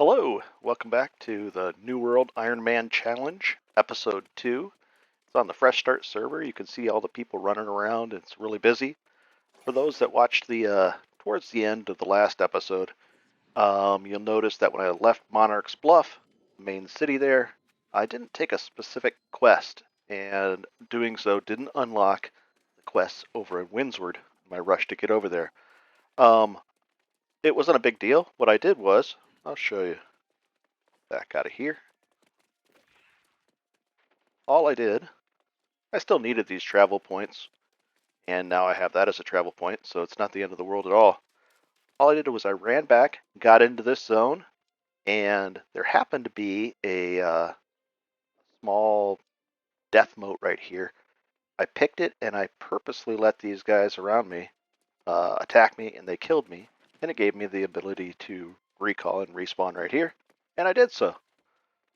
Hello, welcome back to the New World Ironman Challenge, Episode 2. It's on the Fresh Start server. You can see all the people running around. It's really busy. For those that watched the towards the end of the last episode, you'll notice that when I left Monarch's Bluff, the main city there, I didn't take a specific quest, and doing so didn't unlock the quests over in Windsward in my rush to get over there. It wasn't a big deal. What I did was, I'll show you. Back out of here. All I did, I still needed these travel points, and now I have that as a travel point, so it's not the end of the world at all. All I did was I ran back, got into this zone, and there happened to be a small death moat right here. I picked it, and I purposely let these guys around me attack me, and they killed me, and it gave me the ability to recall and respawn right here, and I did so.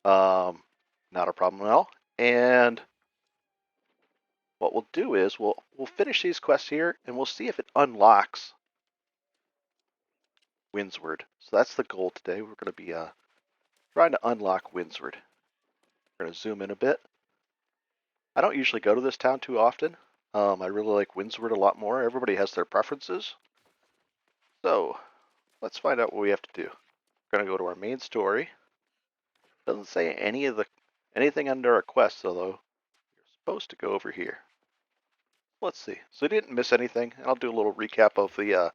Not a problem at all. And what we'll do is we'll finish these quests here, and we'll see if it unlocks Windsward. So that's the goal today. We're going to be trying to unlock Windsward. We're going to zoom in a bit. I don't usually go to this town too often. I really like Windsward a lot more. Everybody has their preferences. So let's find out what we have to do. We're going to go to our main story. Doesn't say anything under our quest, although you're supposed to go over here. Let's see. So I didn't miss anything. I'll do a little recap of the,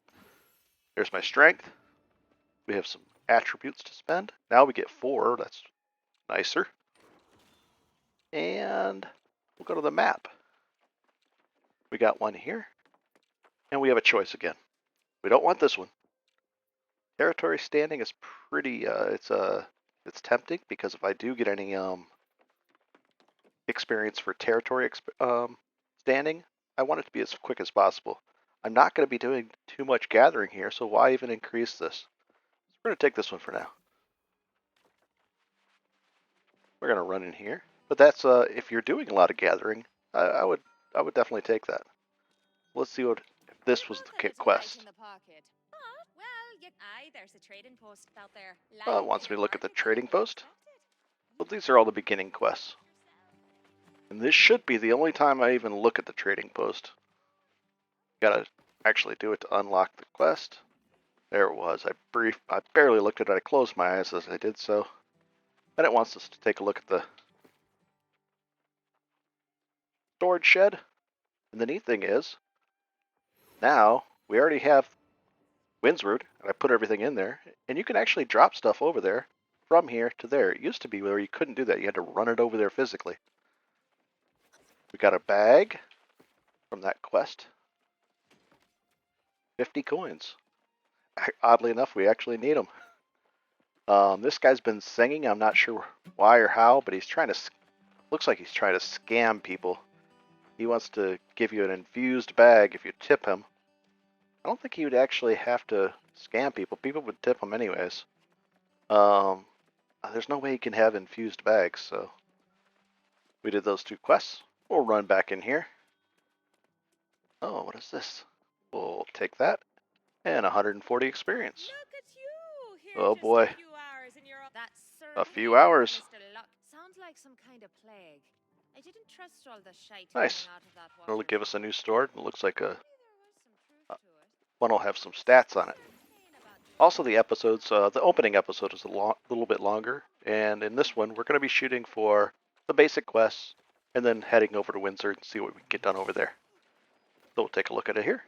there's my strength. We have some attributes to spend. Now we get 4. That's nicer. And we'll go to the map. We got one here. And we have a choice again. We don't want this one. Territory standing is pretty, it's tempting, because if I do get any experience for territory standing, I want it to be as quick as possible. I'm not going to be doing too much gathering here, so why even increase this? We're going to take this one for now. We're going to run in here. But that's if you're doing a lot of gathering, I would definitely take that. Let's see what if this was the quest. It wants me to look at the trading post. Well, these are all the beginning quests. And this should be the only time I even look at the trading post. Gotta actually do it to unlock the quest. There it was. I barely looked at it. I closed my eyes as I did so. And it wants us to take a look at the storage shed. And the neat thing is, now we already have Windsward, and I put everything in there, and you can actually drop stuff over there from here to there. It used to be where you couldn't do that. You had to run it over there physically. We got a bag from that quest. 50 coins. Oddly enough, we actually need them. This guy's been singing. I'm not sure why or how, but he's trying to, looks like he's trying to scam people. He wants to give you an infused bag if you tip him. I don't think he would actually have to scam people. People would tip him anyways. There's no way he can have infused bags, so we did those 2 quests. We'll run back in here. Oh, what is this? We'll take that. And 140 experience. Oh boy. A few hours. Sounds like some kind of plague. I didn't trust all the shite. Nice. It'll give us a new sword. It looks like one will have some stats on it. Also, the episodes, the opening episode is a little bit longer, and in this one, we're going to be shooting for the basic quests, and then heading over to Windsor and see what we can get done over there. So we'll take a look at it here,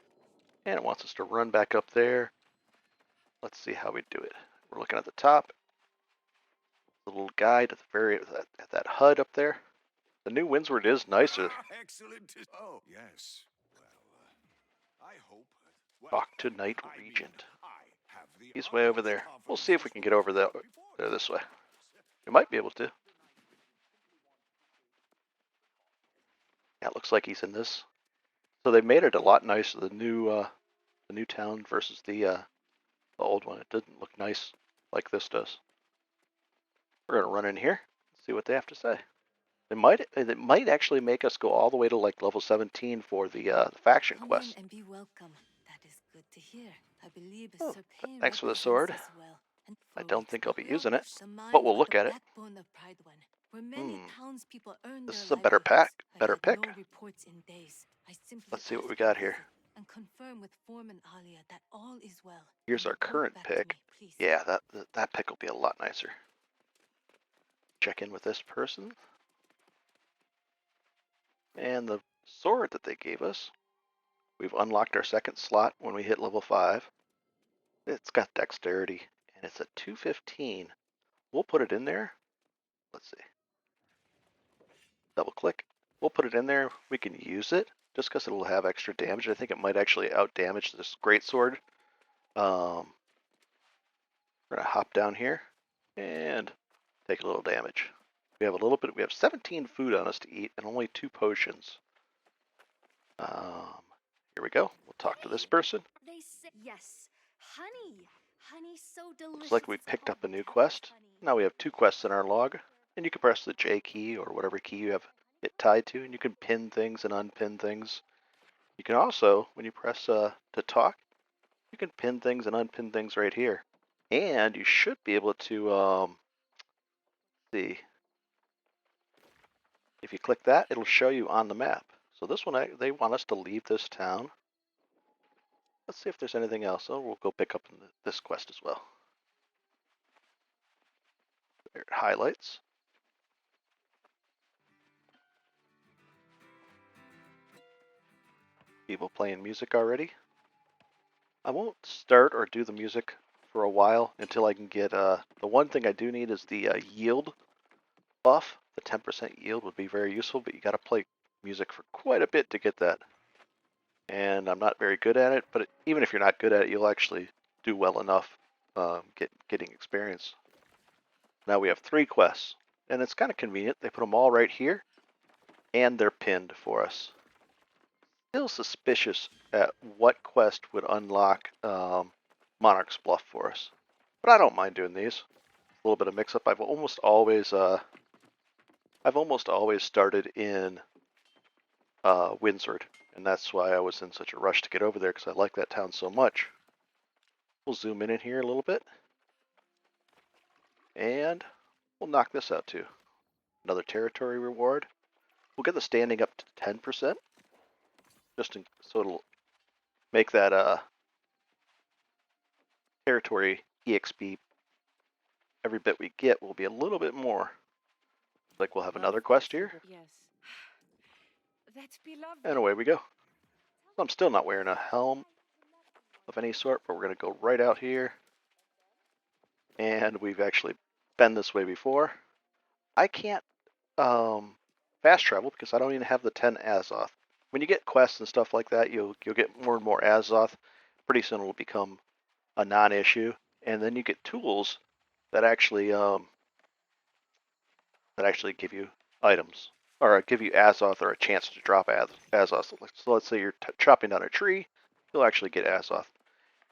and it wants us to run back up there. Let's see how we do it. We're looking at the top. The little guide at the at that HUD up there. The new Windsward is nicer. Excellent. Oh, yes. Well, I hope. Talk to Knight Regent. He's way over there. We'll see if we can get over there this way. We might be able to. Yeah, it looks like he's in this. So they made it a lot nicer. The new town versus the old one. It didn't look nice like this does. We're gonna run in here, see what they have to say. It might actually make us go all the way to like level 17 for the faction quest. And be welcome. That is good to hear. I believe thanks for the sword. I don't think I'll be using it, but we'll look at it. This is a better pick. Let's see what we got here. And confirm with Foreman Alia that all is well. Here's our current pick. Yeah, that pick will be a lot nicer. Check in with this person. And the sword that they gave us, we've unlocked our second slot when we hit level 5. It's got dexterity, and it's a 215. We'll put it in there. Let's see. Double click. We'll put it in there. We can use it just because it'll have extra damage. I think it might actually out damage this greatsword. We're gonna hop down here and take a little damage. We have a little bit. We have 17 food on us to eat and only 2 potions. Here we go. We'll talk to this person. They say yes, honey. Honey's so delicious. Looks like we picked up a new quest. Now we have 2 quests in our log, and you can press the J key or whatever key you have it tied to, and you can pin things and unpin things. You can also, when you press to talk, you can pin things and unpin things right here. And you should be able to see. If you click that, it'll show you on the map. So this one, they want us to leave this town. Let's see if there's anything else. Oh, we'll go pick up this quest as well. There it highlights. People playing music already. I won't start or do the music for a while until I can get, the one thing I do need is the yield buff. The 10% yield would be very useful, but you gotta play music for quite a bit to get that. And I'm not very good at it, but even if you're not good at it, you'll actually do well enough getting experience. Now we have 3 quests, and it's kind of convenient. They put them all right here, and they're pinned for us. Still suspicious at what quest would unlock Monarch's Bluff for us, but I don't mind doing these. A little bit of mix-up. I've almost always started in Windsor, and that's why I was in such a rush to get over there, because I like that town so much. We'll zoom in here a little bit, and we'll knock this out too. Another territory reward. We'll get the standing up to 10%, so it'll make that territory EXP. Every bit we get will be a little bit more. Like we'll have another quest here. Yes. That's beloved. And away we go. I'm still not wearing a helm of any sort, but we're going to go right out here. And we've actually been this way before. I can't fast travel because I don't even have the 10 Azoth. When you get quests and stuff like that, you'll get more and more Azoth. Pretty soon it will become a non-issue. And then you get tools that actually give you items. Or give you Azoth or a chance to drop Azoth. So let's say you're chopping down a tree, you'll actually get Azoth.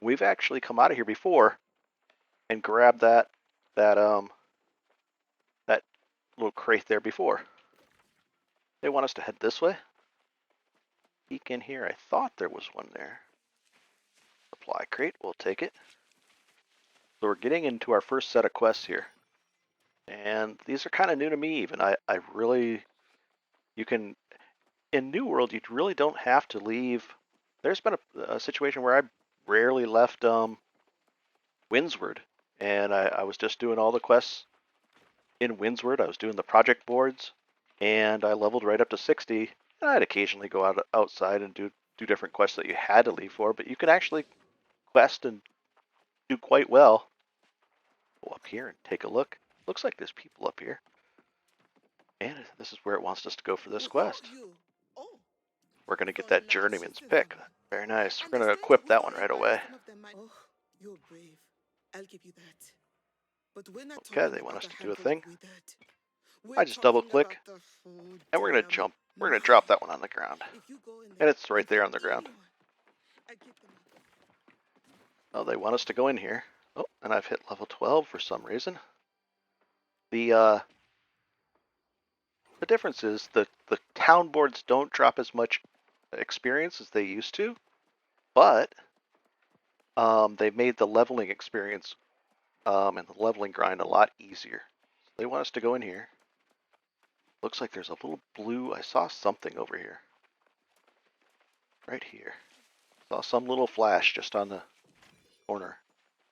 We've actually come out of here before and grabbed that little crate there before. They want us to head this way. Peek in here. I thought there was one there. Supply crate. We'll take it. So we're getting into our first set of quests here. And these are kind of new to me even. You can, in New World, you really don't have to leave. There's been a situation where I rarely left Windsward, and I was just doing all the quests in Windsward. I was doing the project boards, and I leveled right up to 60. And I'd occasionally go outside and do different quests that you had to leave for, but you can actually quest and do quite well. Go up here and take a look. Looks like there's people up here. And this is where it wants us to go for this quest. We're going to get that journeyman's pick. Very nice. We're going to equip that one right away. Oh, you're brave. I'll give you that. But we're not Okay, talking they want us about to do a hamper thing. wizard. I We're just double talking click, about the food, and we're going to damn jump. We're going to drop that one on the ground. If you go in And there it's right and there tell on the ground. anyone, I give them Oh, they want us to go in here. Oh, and I've hit level 12 for some reason. The difference is that the town boards don't drop as much experience as they used to, but they made the leveling experience and the leveling grind a lot easier. So they want us to go in here. Looks like there's a little blue. I saw something over here. Right here. Saw some little flash just on the corner.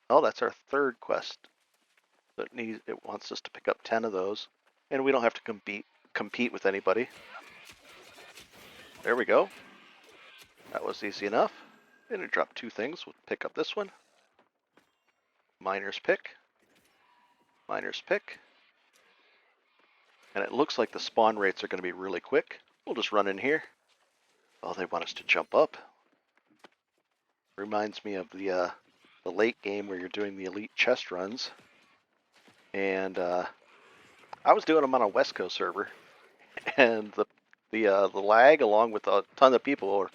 Oh, that's our third quest. So it wants us to pick up 10 of those. And we don't have to compete with anybody. There we go. That was easy enough. And it dropped 2 things. We'll pick up this one. Miner's pick. Miner's pick. And it looks like the spawn rates are going to be really quick. We'll just run in here. Oh, they want us to jump up. Reminds me of the late game where you're doing the elite chest runs. And I was doing them on a West Coast server. And the lag, along with a ton of people, are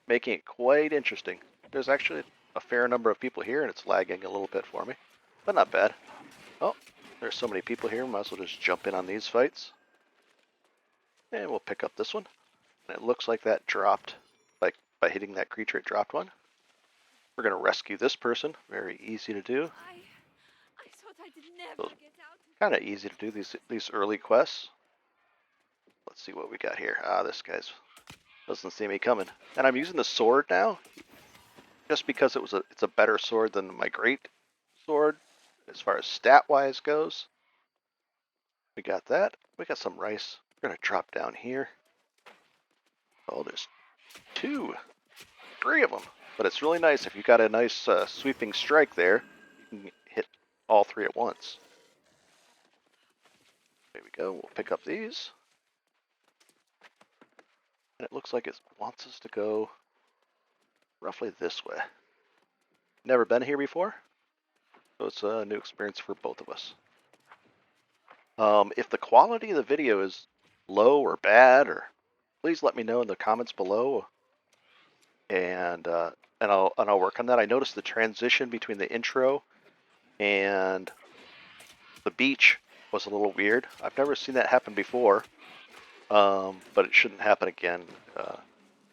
making it quite interesting. There's actually a fair number of people here, and it's lagging a little bit for me. But not bad. Oh, there's so many people here, might as well just jump in on these fights. And we'll pick up this one. And it looks like that dropped, like by hitting that creature, it dropped one. We're going to rescue this person. Very easy to do. I thought I'd never get out. Kind of easy to do these early quests. Let's see what we got here. Ah, this guy's doesn't see me coming. And I'm using the sword now, just because it's a better sword than my great sword as far as stat-wise goes. We got that. We got some rice. We're going to drop down here. Oh, there's 2, 3 of them. But it's really nice if you got a nice sweeping strike there, you can hit all 3 at once. There we go. We'll pick up these. And it looks like it wants us to go roughly this way. Never been here before, so it's a new experience for both of us. If the quality of the video is low or bad, or please let me know in the comments below, and I'll work on that. I noticed the transition between the intro and the beach was a little weird. I've never seen that happen before, but it shouldn't happen again.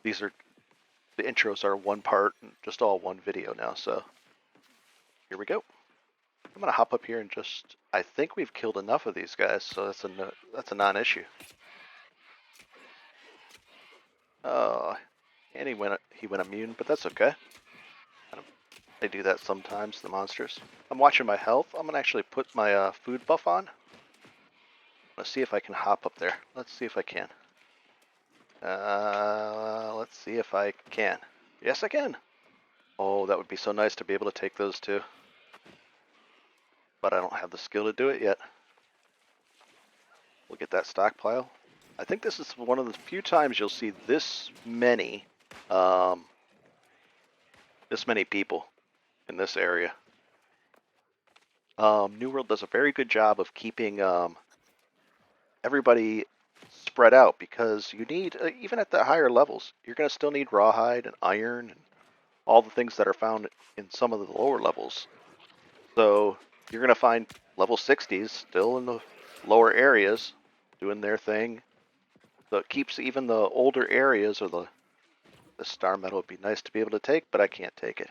The intros are one part, just all one video now. So here we go. I'm gonna hop up here and just. I think we've killed enough of these guys, so that's a non-issue. Oh, and he went immune, but that's okay. They do that sometimes, the monsters. I'm watching my health. I'm gonna actually put my food buff on. Let's see if I can hop up there. Let's see if I can. Let's see if I can. Yes, I can. Oh, that would be so nice to be able to take those 2. But I don't have the skill to do it yet. We'll get that stockpile. I think this is one of the few times you'll see this many people in this area. New World does a very good job of keeping everybody spread out, because you need, even at the higher levels, you're going to still need rawhide and iron and all the things that are found in some of the lower levels. So you're going to find level 60s still in the lower areas doing their thing. So it keeps even the older areas, or the star metal would be nice to be able to take, but I can't take it.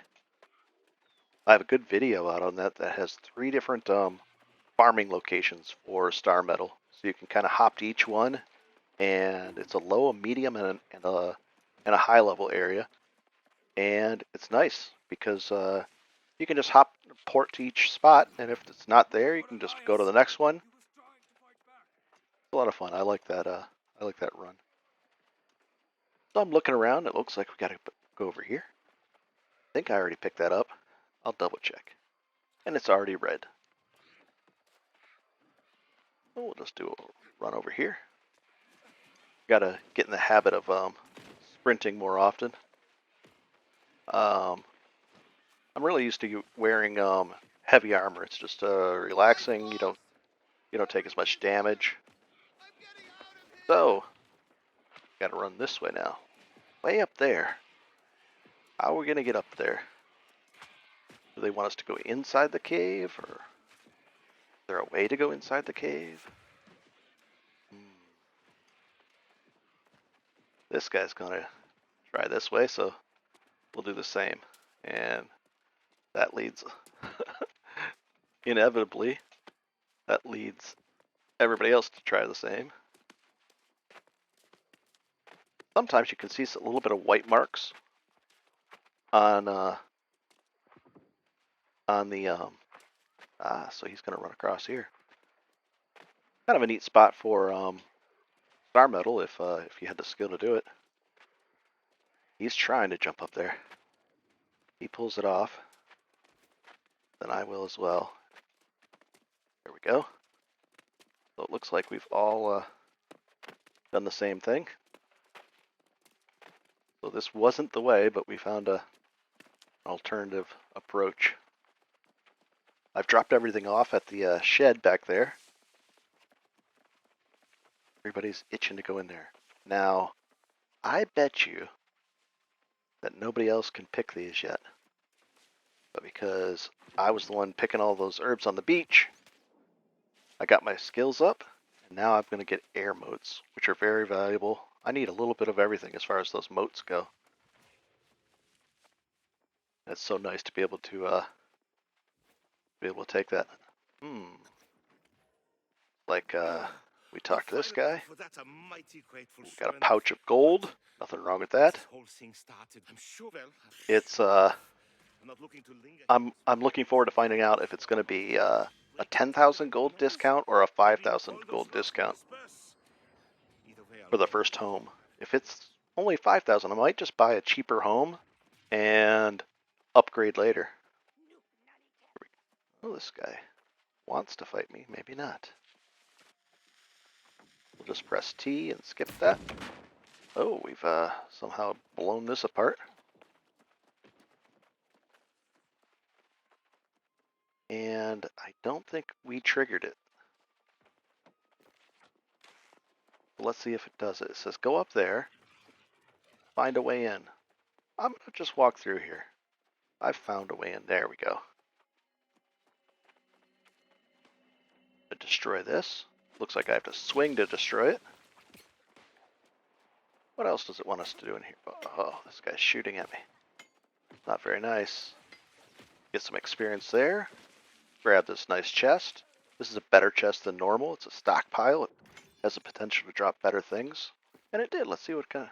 I have a good video out on that has 3 different farming locations for star metal. So you can kind of hop to each one, and it's a low, a medium, and a high level area. And it's nice because you can just port to each spot, and if it's not there, you can just go to the next one. It's a lot of fun. I like that. I like that run. So I'm looking around. It looks like we got to go over here. I think I already picked that up. I'll double check. And it's already red. So we'll just do a run over here. Got to get in the habit of sprinting more often. I'm really used to wearing heavy armor. It's just relaxing. You don't take as much damage. So, gotta run this way now. Way up there. How are we gonna get up there? Do they want us to go inside the cave, or is there a way to go inside the cave? This guy's gonna try this way, so we'll do the same. And that leads inevitably, that leads everybody else to try the same. Sometimes you can see a little bit of white marks on the so he's gonna run across here. Kind of a neat spot for star metal if you had the skill to do it. He's trying to jump up there. He pulls it off. Then I will as well. There we go. So it looks like we've all done the same thing. So this wasn't the way, but we found an alternative approach. I've dropped everything off at the shed back there. Everybody's itching to go in there. Now, I bet you that nobody else can pick these yet. But because I was the one picking all those herbs on the beach, I got my skills up, and now I'm going to get air motes, which are very valuable. I need a little bit of everything as far as those motes go. It's so nice to be able to take that. Like we talked to this guy. Got a pouch of gold. Nothing wrong with that. It's I'm looking forward to finding out if it's going to be a 10,000 gold discount or a 5,000 gold discount for the first home. If it's only 5,000, I might just buy a cheaper home and upgrade later. Oh, this guy wants to fight me. Maybe not. We'll just press T and skip that. Oh, we've somehow blown this apart. And I don't think we triggered it. Let's see if it does it. It says go up there, find a way in. I'm going to just walk through here. I've found a way in. There we go. To destroy this. Looks like I have to swing to destroy it. What else does it want us to do in here? Oh, this guy's shooting at me. Not very nice. Get some experience there. Grab this nice chest. This is a better chest than normal. It's a stockpile. It has the potential to drop better things. And it did. Let's see what kind of...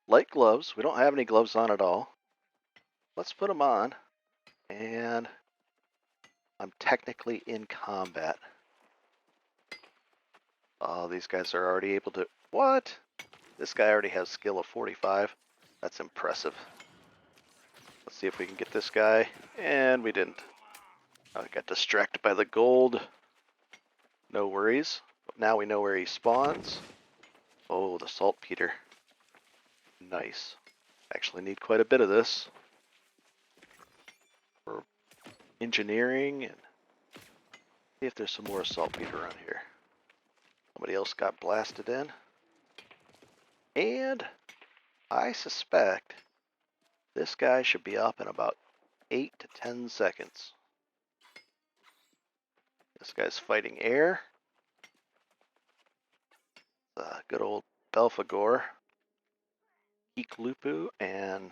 Light gloves. We don't have any gloves on at all. Let's put them on. And I'm technically in combat. Oh, these guys are already able to... What? This guy already has skill of 45. That's impressive. Let's see if we can get this guy. And we didn't. I got distracted by the gold. No worries. But now we know where he spawns. Oh, the saltpeter. Nice. Actually need quite a bit of this for engineering and see if there's some more saltpeter around here. Somebody else got blasted in. And I suspect this guy should be up in about 8 to 10 seconds. This guy's fighting air. Good old Belphegor, Eeklupu, and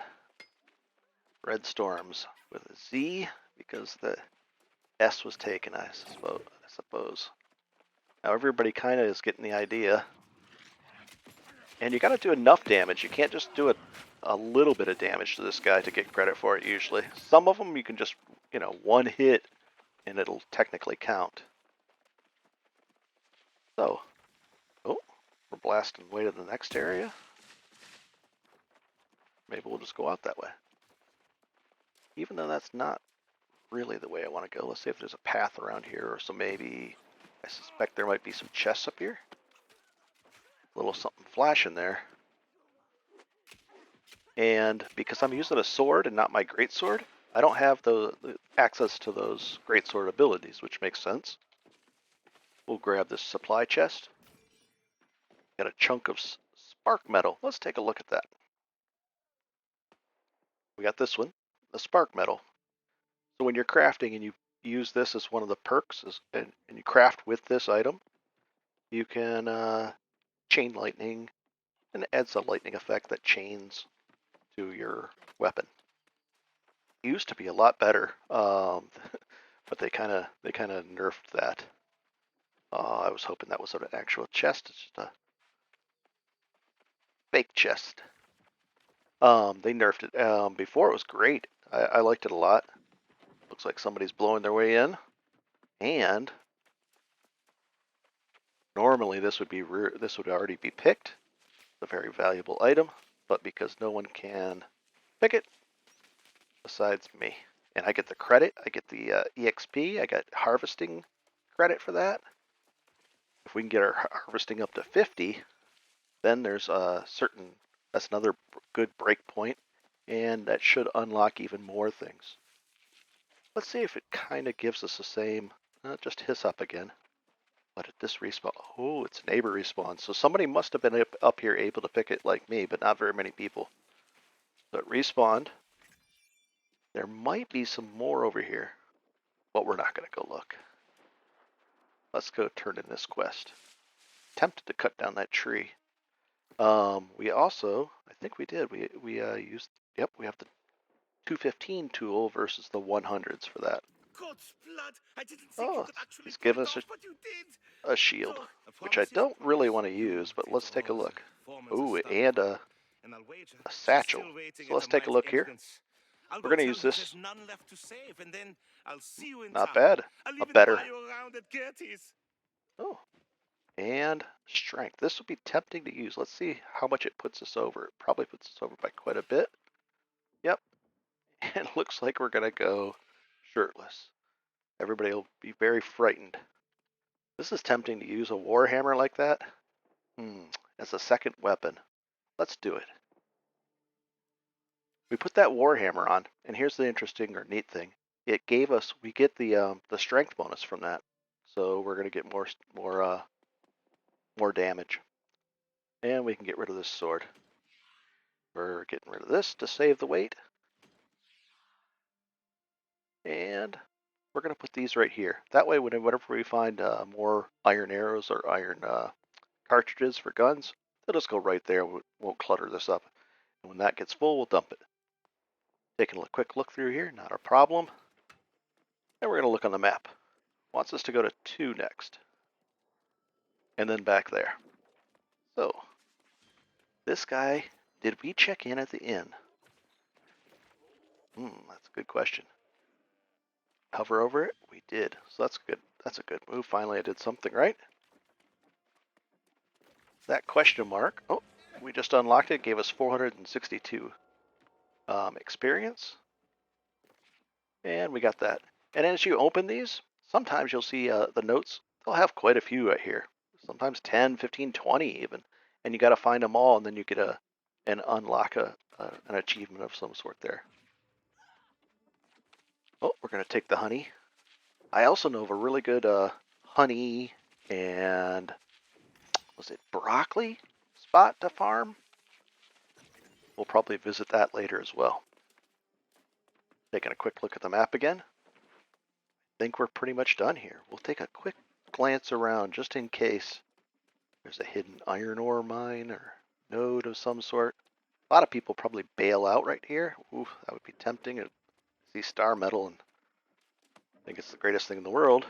Red Storms with a Z because the S was taken, I suppose. Now everybody kind of is getting the idea. And you got to do enough damage. You can't just do a little bit of damage to this guy to get credit for it usually. Some of them you can just, one hit and it'll technically count. So, oh, we're blasting way to the next area. Maybe we'll just go out that way. Even though that's not really the way I want to go. Let's see if there's a path around here, or so maybe I suspect there might be some chests up here. A little something flashing there. And because I'm using a sword and not my greatsword, I don't have the access to those greatsword abilities, which makes sense. We'll grab this supply chest. Got a chunk of spark metal. Let's take a look at that. We got this one, the spark metal. So when you're crafting and you use this as one of the perks, and you craft with this item, you can chain lightning, and it adds a lightning effect that chains to your weapon. It used to be a lot better. but they kind of nerfed that. Oh, I was hoping that was an actual chest. It's just a fake chest. They nerfed it. Before it was great. I liked it a lot. Looks like somebody's blowing their way in, and normally this would already be picked. It's a very valuable item, but because no one can pick it besides me, and I get the credit, I get the EXP, I got harvesting credit for that. If we can get our harvesting up to 50, then there's a certain, that's another good break point, and that should unlock even more things. Let's see if it kind of gives us the same, just hiss up again. But at this respawn, oh, it's neighbor respawn. So somebody must have been up here able to pick it like me, but not very many people. So it respawned. There might be some more over here, but we're not going to go look. Let's go turn in this quest. Tempted to cut down that tree. We also, I think we did. We used. Yep, we have the 215 tool versus the 100s for that. God's blood! I didn't think you Oh, could actually he's pull given it us off, but you did. a shield, So, a which I promise is a don't really promise. want to You use, but did let's take a all look. the foreman's Ooh, stuff, and a and I'll wager she's satchel. still waiting So at let's the take a mine's look here. entrance. I'll We're go going to tell use her this. there's none left to save, and then I'll see you in Not town. bad. I'll A even better. buy you around at Gertie's. Oh, and strength. This would be tempting to use. Let's see how much it puts us over. It probably puts us over by quite a bit. Yep. And it looks like we're going to go shirtless. Everybody will be very frightened. This is tempting to use a warhammer like that. As a second weapon. Let's do it. We put that warhammer on, and here's the interesting or neat thing. It gave us, we get the strength bonus from that. So we're going to get more damage. And we can get rid of this sword. We're getting rid of this to save the weight. And we're going to put these right here. That way, whenever we find more iron arrows or iron cartridges for guns, they'll just go right there. We won't clutter this up. And when that gets full, we'll dump it. Taking a quick look through here, not a problem. And we're going to look on the map. Wants us to go to 2 next. And then back there. So, this guy, did we check in at the inn? That's a good question. Hover over it? We did. So that's good. That's a good move. Finally, I did something right. That question mark. Oh, we just unlocked it. Gave us 462 experience. And we got that. And as you open these, sometimes you'll see the notes. They'll have quite a few right here. Sometimes 10, 15, 20 even. And you got to find them all, and then you get and unlock an achievement of some sort there. Oh, we're going to take the honey. I also know of a really good honey and, was it broccoli spot to farm? We'll probably visit that later as well. Taking a quick look at the map again. I think we're pretty much done here. We'll take a quick glance around just in case there's a hidden iron ore mine or node of some sort. A lot of people probably bail out right here. Ooh, that would be tempting. To see star metal and think it's the greatest thing in the world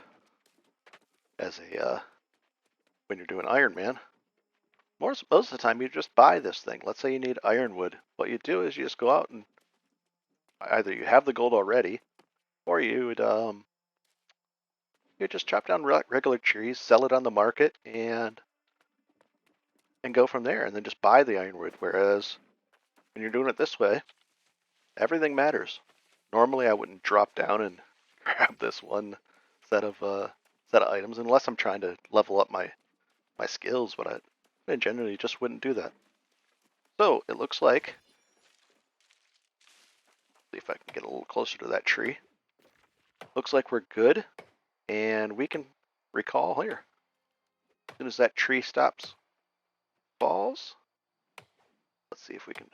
as a when you're doing Ironman. Most of the time, you just buy this thing. Let's say you need ironwood. What you do is you just go out and either you have the gold already, or you just chop down regular trees, sell it on the market, and go from there, and then just buy the ironwood. Whereas when you're doing it this way, everything matters. Normally, I wouldn't drop down and grab this one set of items unless I'm trying to level up my skills, but I generally just wouldn't do that. So it looks like, see if I can get a little closer to that tree. Looks like we're good, and we can recall here. As soon as that tree stops, falls. Let's see if we can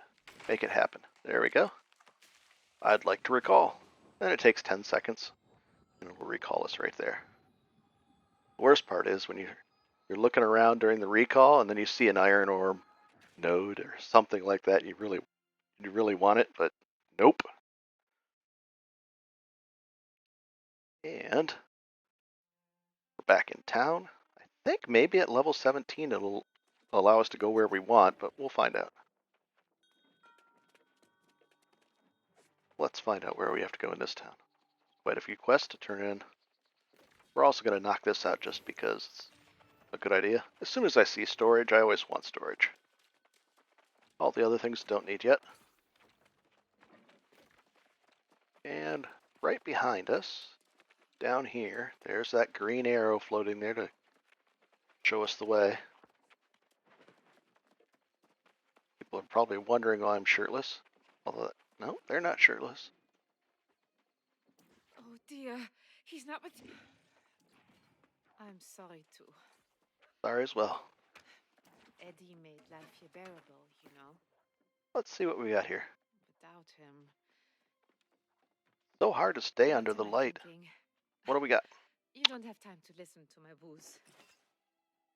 make it happen. There we go. I'd like to recall. And it takes 10 seconds, and it will recall us right there. The worst part is when you're looking around during the recall, and then you see an iron ore node or something like that. You really want it, but nope. And we're back in town. I think maybe at level 17 it'll allow us to go where we want, but we'll find out. Let's find out where we have to go in this town. Quite a few quests to turn in. We're also going to knock this out just because it's a good idea. As soon as I see storage, I always want storage. All the other things don't need yet. And right behind us, down here, there's that green arrow floating there to show us the way. People are probably wondering why I'm shirtless. Although, no, they're not shirtless. Oh dear, he's not with you. I'm sorry too. Sorry as well. Eddie made life here bearable, you know. Let's see what we got here. Without him. So hard to stay What under the am I light. thinking? What do we got? You don't have time to listen to my woos.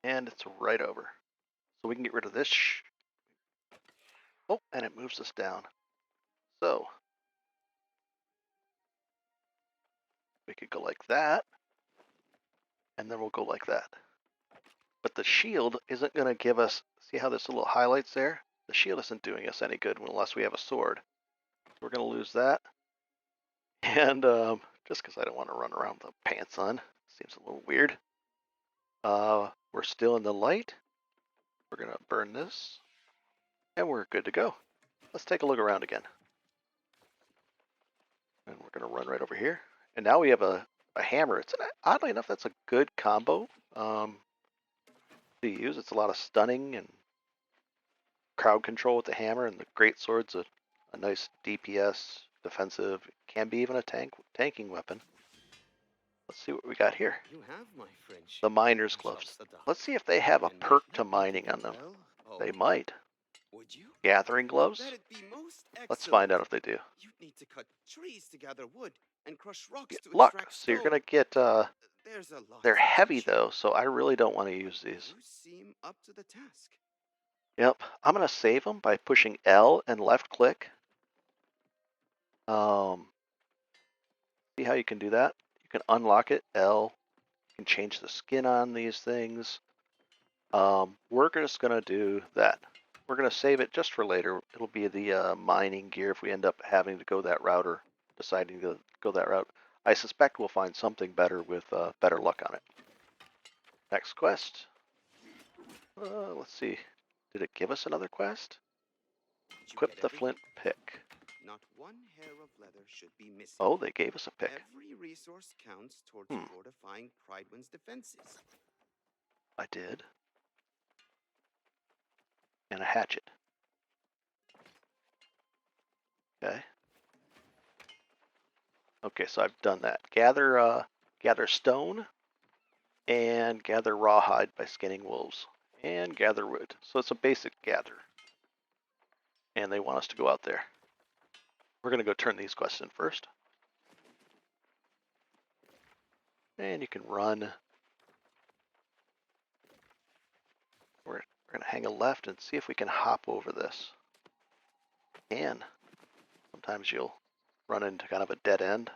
And it's right over. So we can get rid of this. Oh, and it moves us down. So we could go like that. And then we'll go like that. But the shield isn't going to give us, see how this little highlights there? The shield isn't doing us any good unless we have a sword. So we're going to lose that. And just because I don't want to run around with the pants on, seems a little weird. We're still in the light. We're going to burn this. And we're good to go. Let's take a look around again. And we're going to run right over here. And now we have a hammer. It's oddly enough, that's a good combo to use. It's a lot of stunning and crowd control with the hammer, and the great sword's a nice DPS, defensive, can be even a tanking weapon. Let's see what we got here. You have my French. The miner's gloves. Let's see if they have a perk to mining on them. They might. Would you? Gathering gloves? That'd be most Let's find out excellent. if they do. You'd need to cut trees to gather wood and crush rocks to Luck. extract So you're stone. gonna get There's a lot they're to heavy teach you. though, so I really don't want to use these. You seem up to the task. Yep. I'm gonna save them by pushing L and left click. See how you can do that? You can unlock it, L. You can change the skin on these things. We're just gonna do that. We're gonna save it just for later. It'll be the mining gear if we end up having to go that route or deciding to go that route. I suspect we'll find something better with better luck on it. Next quest. Let's see. Did it give us another quest? Did you Equip get the everything? flint pick. Not one hair of leather should be missing. Oh, they gave us a pick. Every resource counts towards fortifying Pridewind's defenses. I did. And a hatchet. Okay. Okay, so I've done that. Gather stone and gather rawhide by skinning wolves and gather wood. So it's a basic gather. And they want us to go out there. We're going to go turn these quests in first. And you can run. We're going to hang a left and see if we can hop over this. And sometimes you'll run into kind of a dead end.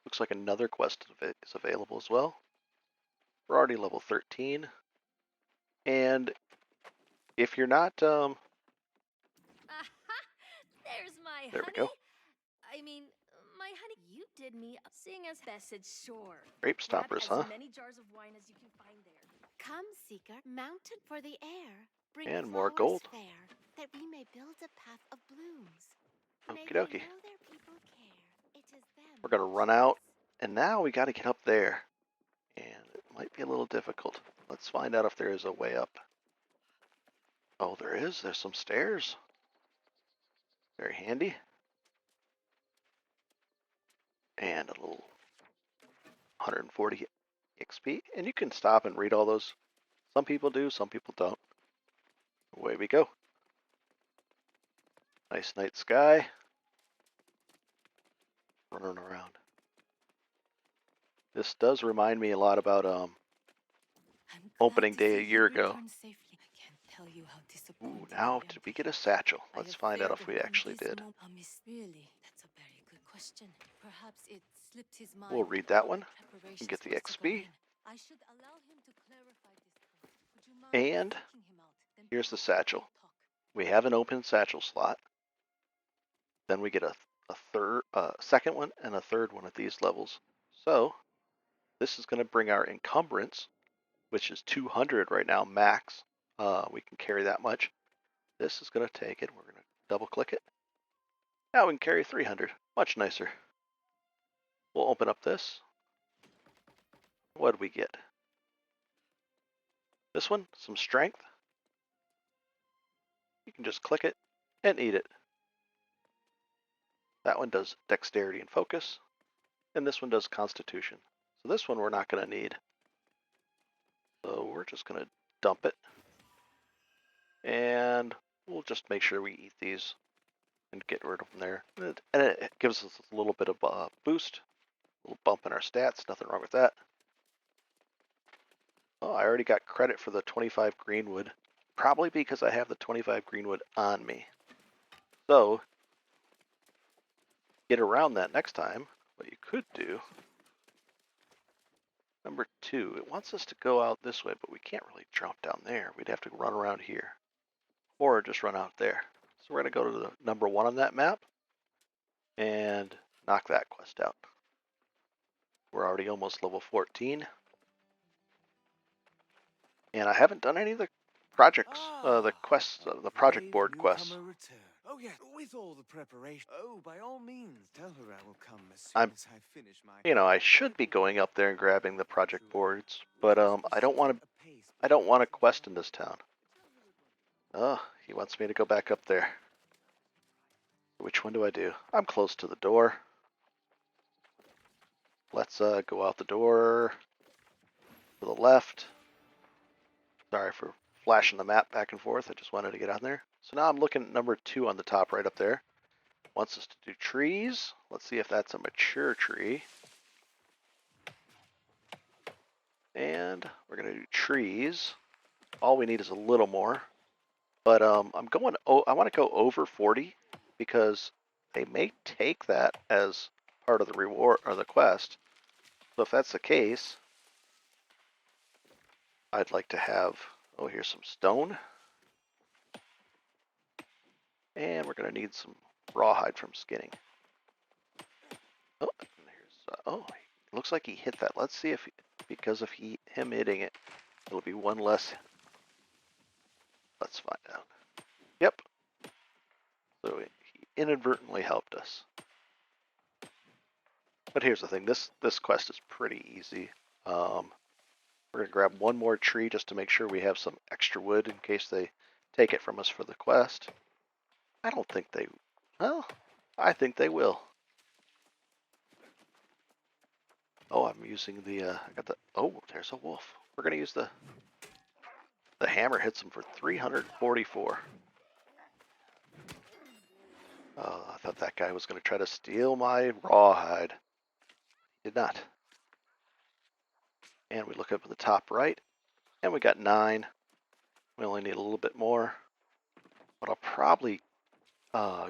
Looks like another quest is available as well. We're already level 13. And if you're not, There's my there we honey. go. I mean, my honey, you did me sing as message sure. Grape Grab stompers, as huh? many jars of wine as you can find there. Come, seeker, mounted for the air. Bring And more flowers gold. fair, that we may build a path of blooms. May Okie they dokie. know their people care. It is them We're going to who run out. choose. And now we got to get up there. And it might be a little difficult. Let's find out if there is a way up. Oh, there is. There's some stairs. Very handy. And a little 140 XP. And you can stop and read all those. Some people do, some people don't. Away we go. Nice night sky. Running around. This does remind me a lot about I'm opening glad to day a see year you ago. return safely. I can't tell you how disappointed Ooh, now I am. did we get a satchel? I Let's have find out failed if we upon actually this did. Really, that's a very good question. Perhaps it's slipped his We'll mind read that how one preparations and get the were XP. going. I should allow him to clarify this point. Would you mind And taking him out? Then here's the perhaps we can satchel. talk. We have an open satchel slot. Then we get a second one and a third one at these levels. So this is going to bring our encumbrance, which is 200 right now max. We can carry that much. This is going to take it. We're going to double click it. Now we can carry 300. Much nicer. We'll open up this. What do we get? This one, some strength. You can just click it and eat it. That one does dexterity and focus. And this one does constitution. So this one we're not going to need. So we're just going to dump it. And we'll just make sure we eat these and get rid of them there. And it gives us a little bit of a boost, a little bump in our stats. Nothing wrong with that. Oh, I already got credit for the 25 greenwood. Probably because I have the 25 greenwood on me. So, get around that next time. What you could do, number 2, it wants us to go out this way, but we can't really drop down there. We'd have to run around here. Or just run out there. So we're going to go to the number 1 on that map and knock that quest out. We're already almost level 14. And I haven't done any of the projects, the quests, the project board quests. Return. Oh yeah, with all the preparation. Oh, by all means, tell her I will come as soon I'm, as I finish my. I should be going up there and grabbing the project boards, but I don't want a quest in this town. Oh, he wants me to go back up there. Which one do I do? I'm close to the door. Let's go out the door to the left. Sorry for flashing the map back and forth. I just wanted to get on there. So now I'm looking at number 2 on the top right up there. Wants us to do trees. Let's see if that's a mature tree. And we're going to do trees. All we need is a little more. But I want to go over 40 because they may take that as part of the reward or the quest. So if that's the case, I'd like to have, here's some stone. And we're going to need some rawhide from skinning. It looks like he hit that. Let's see if, because of him hitting it, it'll be one less. Let's find out. Yep. So he inadvertently helped us. But here's the thing. This quest is pretty easy. We're going to grab one more tree just to make sure we have some extra wood in case they take it from us for the quest. I don't think they... Well, I think they will. Oh, I'm using the... there's a wolf. We're going to use the hammer. Hits him for 344. Oh, I thought that guy was going to try to steal my rawhide. He did not. And we look up at the top right, and we got 9. We only need a little bit more. But I'll probably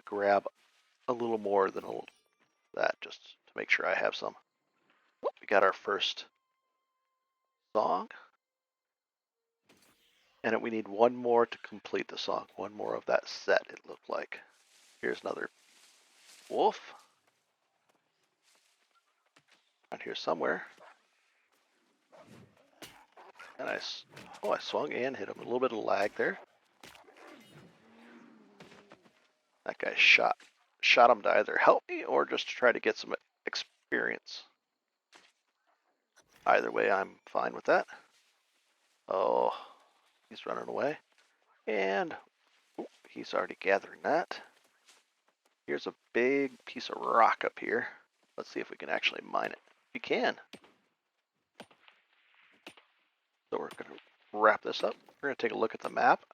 grab a little more than that just to make sure I have some. We got our first song. And we need one more to complete the song. One more of that set, it looked like. Here's another wolf. Around here somewhere. And I swung and hit him. A little bit of lag there. That guy shot him to either help me or just to try to get some experience. Either way, I'm fine with that. Oh, he's running away. And he's already gathering that. Here's a big piece of rock up here. Let's see if we can actually mine it. We can. So we're going to wrap this up. We're going to take a look at the map.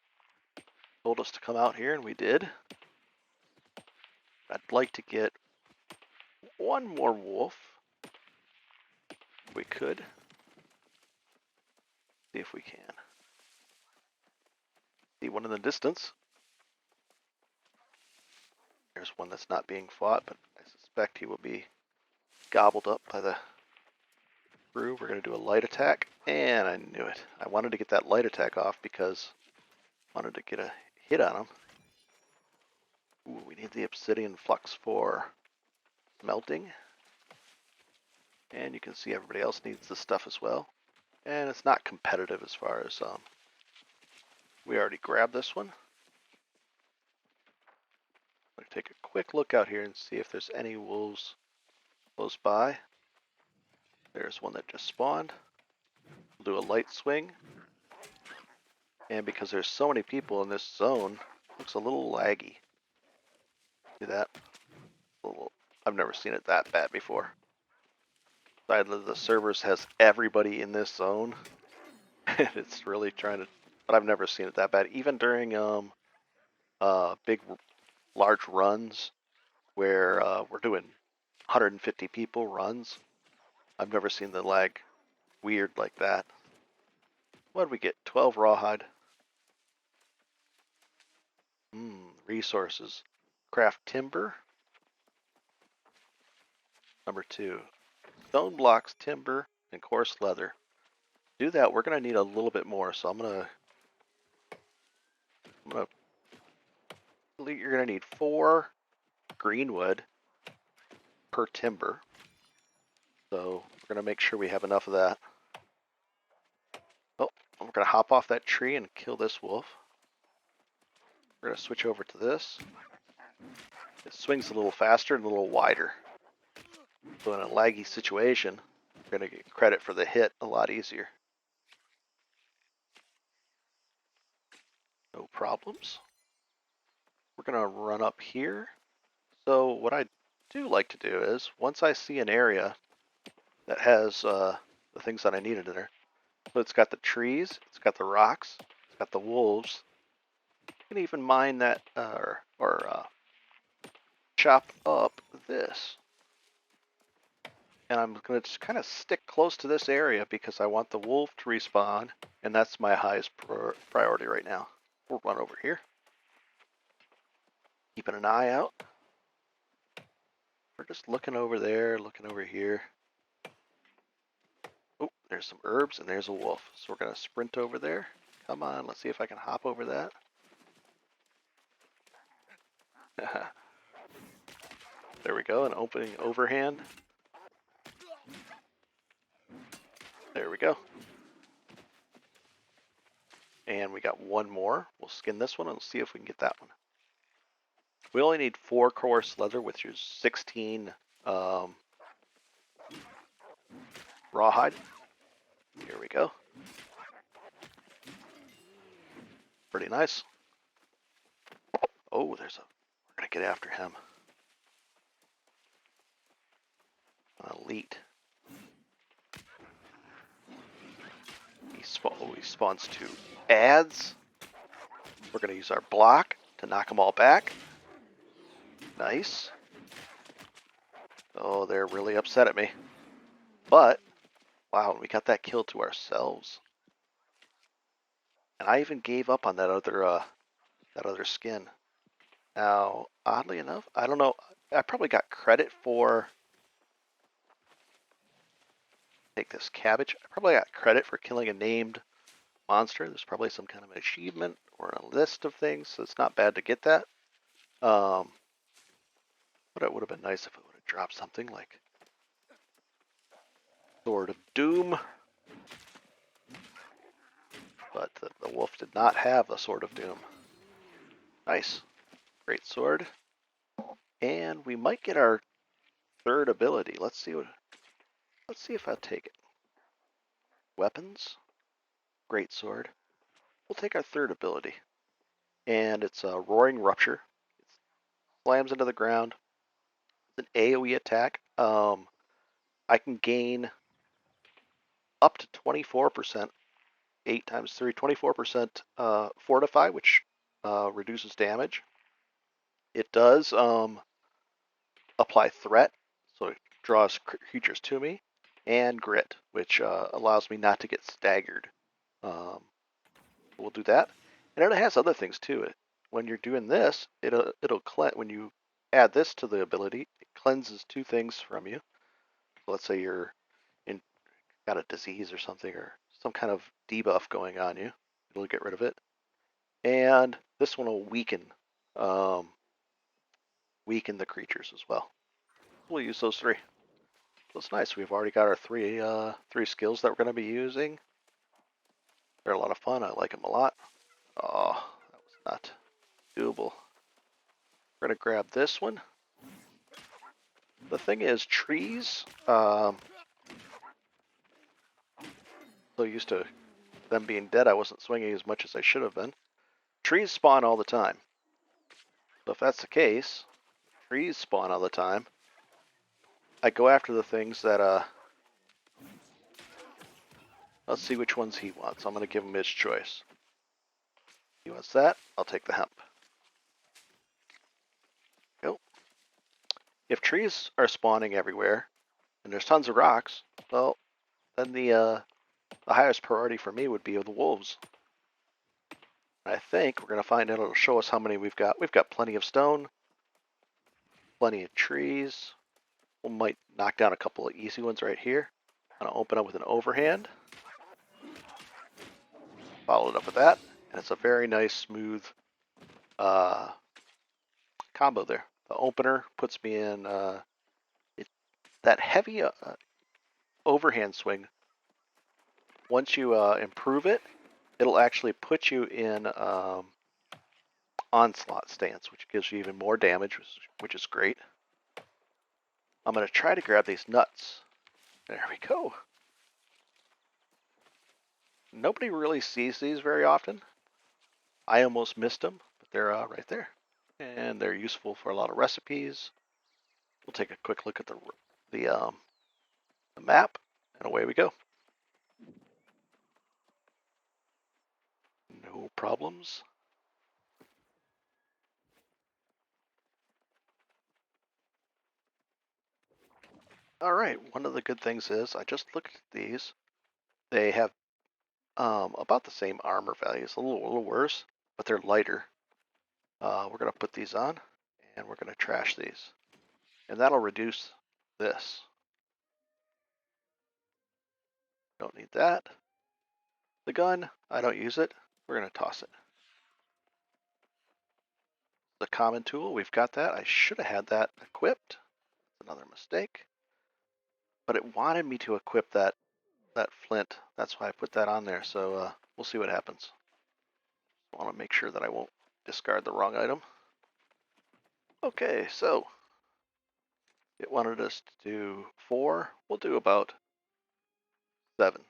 Told us to come out here, and we did. I'd like to get one more wolf. If we could. See if we can. See one in the distance. There's one that's not being fought, but I suspect he will be gobbled up by the crew. We're going to do a light attack, and I knew it. I wanted to get that light attack off because I wanted to get a hit on him. Ooh, we need the obsidian flux for melting. And you can see everybody else needs this stuff as well. And it's not competitive as far as, we already grabbed this one. I'm going to take a quick look out here and see if there's any wolves close by. There's one that just spawned. We'll do a light swing. And because there's so many people in this zone, it looks a little laggy. See that? I've never seen it that bad before. Either the servers has everybody in this zone, and it's really trying to, but I've never seen it that bad. Even during big, large runs where we're doing 150 people runs, I've never seen the lag weird like that. What did we get? 12 rawhide. Resources. Craft timber. Number 2. Stone blocks, timber, and coarse leather. To do that, we're going to need a little bit more, so you're going to need 4 greenwood per timber. So we're going to make sure we have enough of that. Oh, we're going to hop off that tree and kill this wolf. We're going to switch over to this. It swings a little faster and a little wider. So in a laggy situation, we're going to get credit for the hit a lot easier. No problems. We're going to run up here. So what I do like to do is, once I see an area that has the things that I needed in there, so it's got the trees, it's got the rocks, it's got the wolves, you can even mine that or chop up this. And I'm going to just kind of stick close to this area because I want the wolf to respawn, and that's my highest priority right now. We'll run over here. Keeping an eye out. We're just looking over there, looking over here. Oh, there's some herbs and there's a wolf. So we're going to sprint over there. Come on, let's see if I can hop over that. There we go, an opening overhand. There we go. And we got one more. We'll skin this one and see if we can get that one. We only need 4 coarse leather, which is 16 rawhide. Here we go. Pretty nice. Oh, we're gonna get after him. An elite. He spawns 2 ads. We're gonna use our block to knock them all back. Nice. Oh, they're really upset at me. But, wow, we got that kill to ourselves. And I even gave up on that other skin. Now, oddly enough, I don't know. I probably got credit for. Take this cabbage. I probably got credit for killing a named monster. There's probably some kind of an achievement or a list of things, so it's not bad to get that. But it would have been nice if it would have dropped something like Sword of Doom. But the wolf did not have the Sword of Doom. Nice. Great sword. And we might get our 3rd ability. Let's see if I'll take it. Weapons. Great sword. We'll take our 3rd ability. And it's a Roaring Rupture. It slams into the ground. It's an AoE attack. I can gain up to 24%, 8 times 3, 24% Fortify, which reduces damage. It does apply Threat, so it draws creatures to me, and Grit, which allows me not to get staggered. We'll do that. And it has other things too. When you're doing this, it'll cleanse. When you add this to the ability, it cleanses 2 things from you. let's say you're got a disease or something, or some kind of debuff going on you. It'll get rid of it. And this one will um, weaken the creatures as well. We'll use those three. So it's nice. We've already got our three skills that we're going to be using. They're a lot of fun. I like them a lot. Oh, that was not doable. We're going to grab this one. The thing is, trees, so used to them being dead, I wasn't swinging as much as I should have been. Trees spawn all the time. So if that's the case, trees spawn all the time, I go after the things that, let's see which ones he wants. I'm going to give him his choice. He wants that, I'll take the hemp. Go. If trees are spawning everywhere, and there's tons of rocks, well, then the highest priority for me would be the wolves. I think we're going to find out. It'll show us how many we've got. We've got plenty of stone, plenty of trees. We might knock down a couple of easy ones right here. I'm going to open up with an overhand. Follow it up with that. And it's a very nice, smooth combo there. The opener puts me in that heavy overhand swing. Once you improve it, it'll actually put you in onslaught stance, which gives you even more damage, which is great. I'm going to try to grab these nuts. There we go. Nobody really sees these very often. I almost missed them, but they're right there. And they're useful for a lot of recipes. We'll take a quick look at the map, and away we go. No problems. All right, one of the good things is I just looked at these. They have about the same armor values, a little worse, but they're lighter. We're going to put these on, and we're going to trash these. And that'll reduce this. Don't need that. The gun, I don't use it. We're going to toss it. The common tool, we've got that. I should have had that equipped. Another mistake. But it wanted me to equip that flint. That's why I put that on there. So we'll see what happens. I want to make sure that I won't discard the wrong item. Okay, so it wanted us to do 4. We'll do about 7.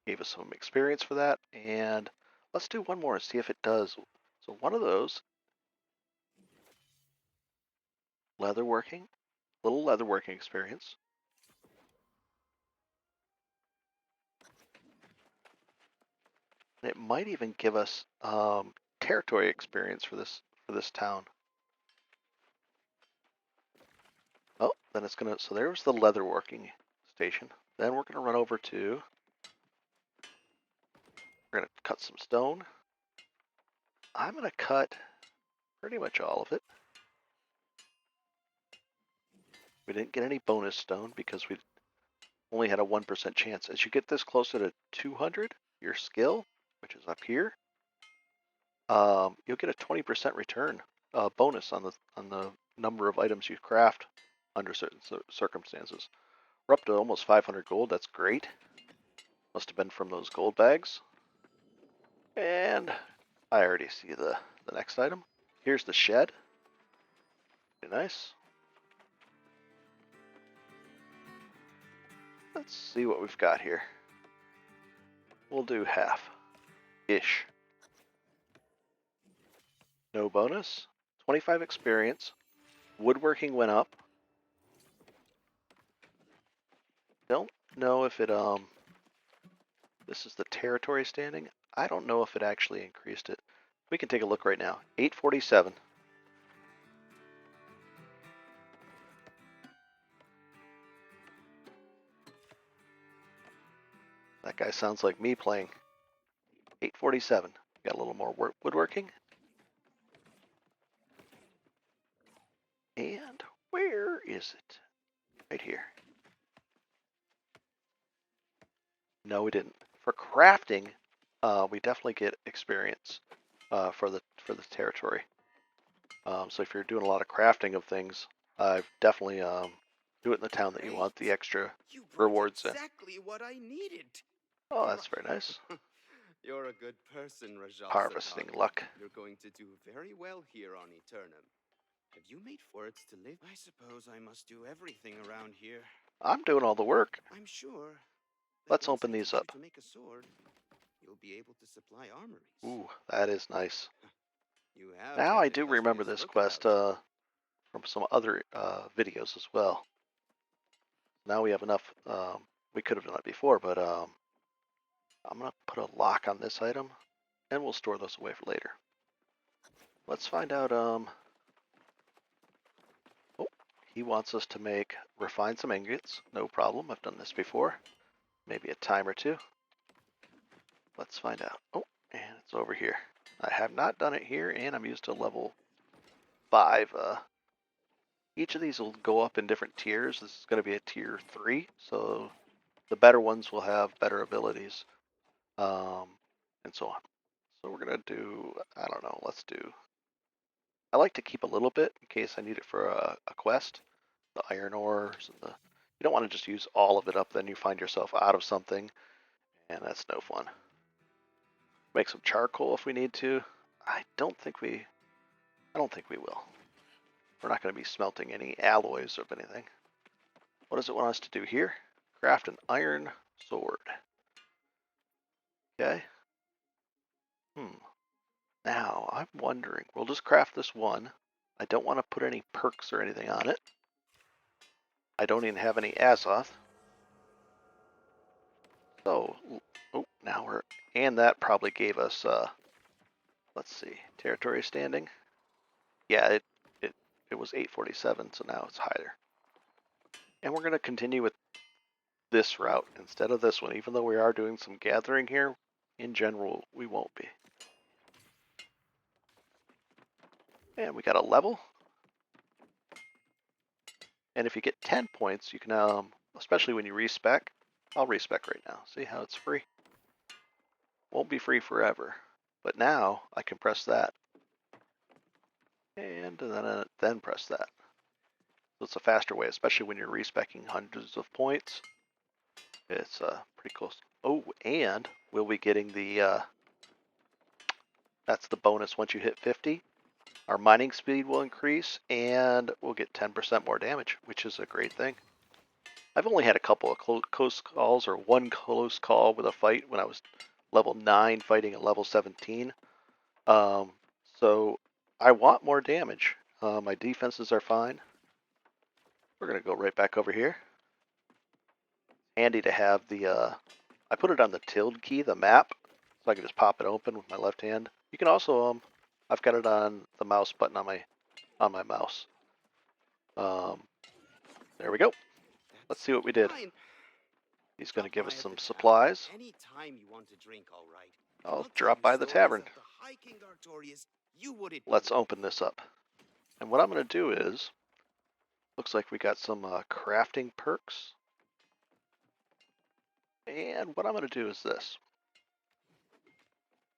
Gave us some experience for that, and let's do one more and see if it does. So one of those, leatherworking, little leatherworking experience. And it might even give us territory experience for this town. Oh, then it's gonna. So there's the leatherworking station. Then we're gonna run over to. We're gonna cut some stone. I'm gonna cut pretty much all of it. We didn't get any bonus stone because we only had a 1% chance. As you get this closer to 200, your skill, which is up here, you'll get a 20% return bonus on the number of items you craft under certain circumstances. We're up to almost 500 gold. That's great. Must have been from those gold bags. And I already see the next item. Here's the shed. Pretty nice. Let's see what we've got here. We'll do half-ish. No bonus. 25 experience. Woodworking went up. Don't know if it this is the territory standing. I don't know if it actually increased it. We can take a look right now. 847. That guy sounds like me playing. 847. Got a little more woodworking. is it? Right here. No, we didn't. For crafting, we definitely get experience for the territory. So if you're doing a lot of crafting of things, definitely do it in the town that you want the extra You brought rewards in. exactly what I needed. Oh, that's very nice. You're a good person, Rajal Harvesting Satak. luck. You're going to do very well here on Eternum. Have you made forts to live? I suppose I must do everything around here. I'm doing all the work. I'm sure. that Let's once open I these teach you up. to make a sword, you'll be able to supply armories. Ooh, that is nice. You have Now kept I the do remember illustrious this lookout. quest from some other videos as well. Now we have enough. We could have done it before, but I'm going to put a lock on this item, and we'll store those away for later. Let's find out. Oh, he wants us to refine some ingots. No problem. I've done this before. Maybe a time or two. Let's find out. Oh, and it's over here. I have not done it here, and I'm used to level 5. Each of these will go up in different tiers. This is going to be a tier 3, so the better ones will have better abilities, and so on. So we're going to do, I don't know, I like to keep a little bit in case I need it for a quest. The iron ores and you don't want to just use all of it up, then you find yourself out of something, and that's no fun. Make some charcoal if we need to. I don't think we will. We're not going to be smelting any alloys of anything. What does it want us to do here? Craft an iron sword. Okay. Now, I'm wondering, we'll just craft this one. I don't want to put any perks or anything on it. I don't even have any Azoth. So, oh, now and that probably gave us, let's see, territory standing. Yeah, it was 847, so now it's higher. And we're going to continue with this route instead of this one, even though we are doing some gathering here. In general, we won't be. And we got a level. And if you get 10 points, you can, especially when you respec, I'll respec right now. See how it's free? Won't be free forever. But now I can press that. And then press that. So it's a faster way, especially when you're respecking hundreds of points. It's pretty close. Oh, and we'll be getting that's the bonus once you hit 50. Our mining speed will increase, and we'll get 10% more damage, which is a great thing. I've only had a couple of close calls, or one close call with a fight when I was level 9 fighting at level 17. So I want more damage. My defenses are fine. We're going to go right back over here. Handy to have I put it on the tilde key, the map, so I can just pop it open with my left hand. You can also, I've got it on the mouse button on my mouse. There we go. Let's see what we did. Fine. He's going to Stop give by us at some the supplies. tavern anytime you want to drink, all right. I'll take drop you by the stories tavern. of the High King Artorias you wouldn't Let's believe. open this up. And what I'm going to do is, looks like we got some crafting perks. And what I'm going to do is this.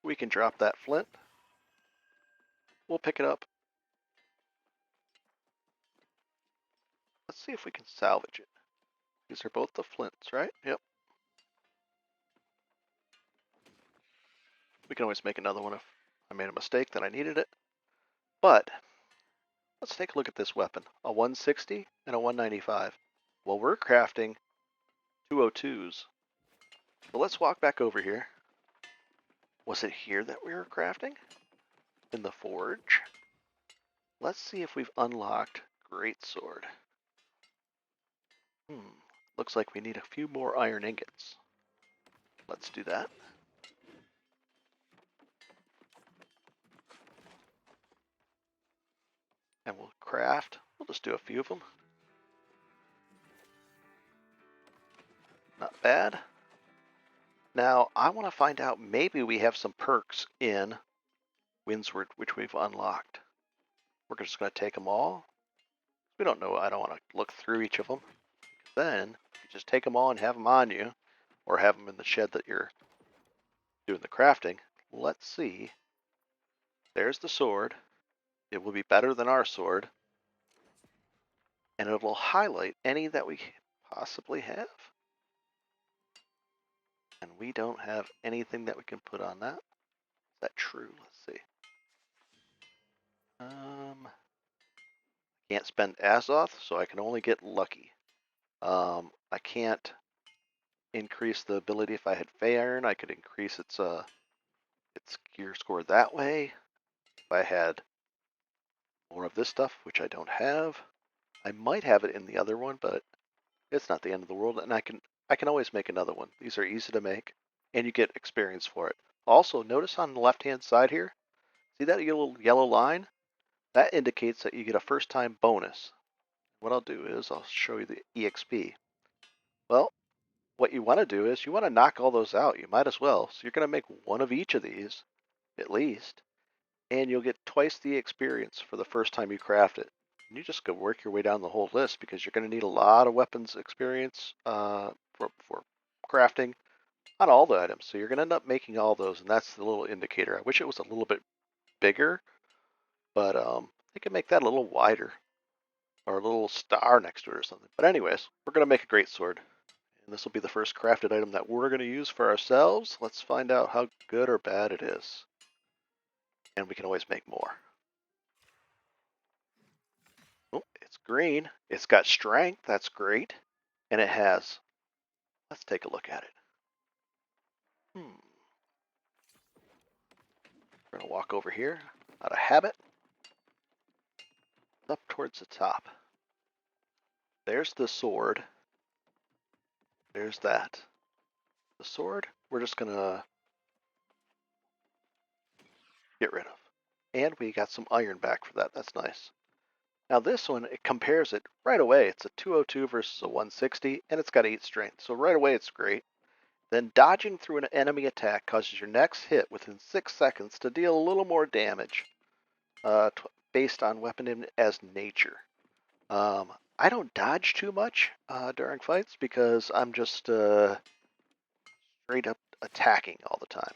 We can drop that flint. We'll pick it up. Let's see if we can salvage it. These are both the flints, right? Yep. We can always make another one if I made a mistake that I needed it. But let's take a look at this weapon. A 160 and a 195. Well, we're crafting 202s. So let's walk back over here. Was it here that we were crafting? In the forge? Let's see if we've unlocked Greatsword. Looks like we need a few more iron ingots. Let's do that. And we'll craft. We'll just do a few of them. Not bad. Now, I want to find out, maybe we have some perks in Windsward, which we've unlocked. We're just going to take them all. We don't know. I don't want to look through each of them. Then you just take them all and have them on you, or have them in the shed that you're doing the crafting. Let's see. There's the sword. It will be better than our sword. And it will highlight any that we possibly have. And we don't have anything that we can put on that. Is that true? Let's see. Can't spend Azoth, so I can only get lucky. I can't increase the ability. If I had Fey Iron, I could increase its gear score that way. If I had more of this stuff, which I don't have, I might have it in the other one, but it's not the end of the world, and I can always make another one. These are easy to make, and you get experience for it. Also, notice on the left-hand side here, see that little yellow line? That indicates that you get a first-time bonus. What I'll do is I'll show you the EXP. Well, what you want to do is you want to knock all those out. You might as well. So you're going to make one of each of these, at least, and you'll get twice the experience for the first time you craft it. And you just go work your way down the whole list because you're going to need a lot of weapons experience for crafting on all the items. So you're going to end up making all those, and that's the little indicator. I wish it was a little bit bigger, but they can make that a little wider or a little star next to it or something. But anyways, we're going to make a great sword. And this will be the first crafted item that we're going to use for ourselves. Let's find out how good or bad it is. And we can always make more. Oh, it's green. It's got strength. That's great. And it has... Let's take a look at it. We're going to walk over here. Out of habit. Up towards the top. There's the sword. There's that. The sword, we're just going to get rid of. And we got some iron back for that. That's nice. Now this one, it compares it right away. It's a 202 versus a 160, and it's got 8 strength. So right away it's great. Then dodging through an enemy attack causes your next hit within 6 seconds to deal a little more damage based on weapon as nature. I don't dodge too much during fights because I'm just straight up attacking all the time.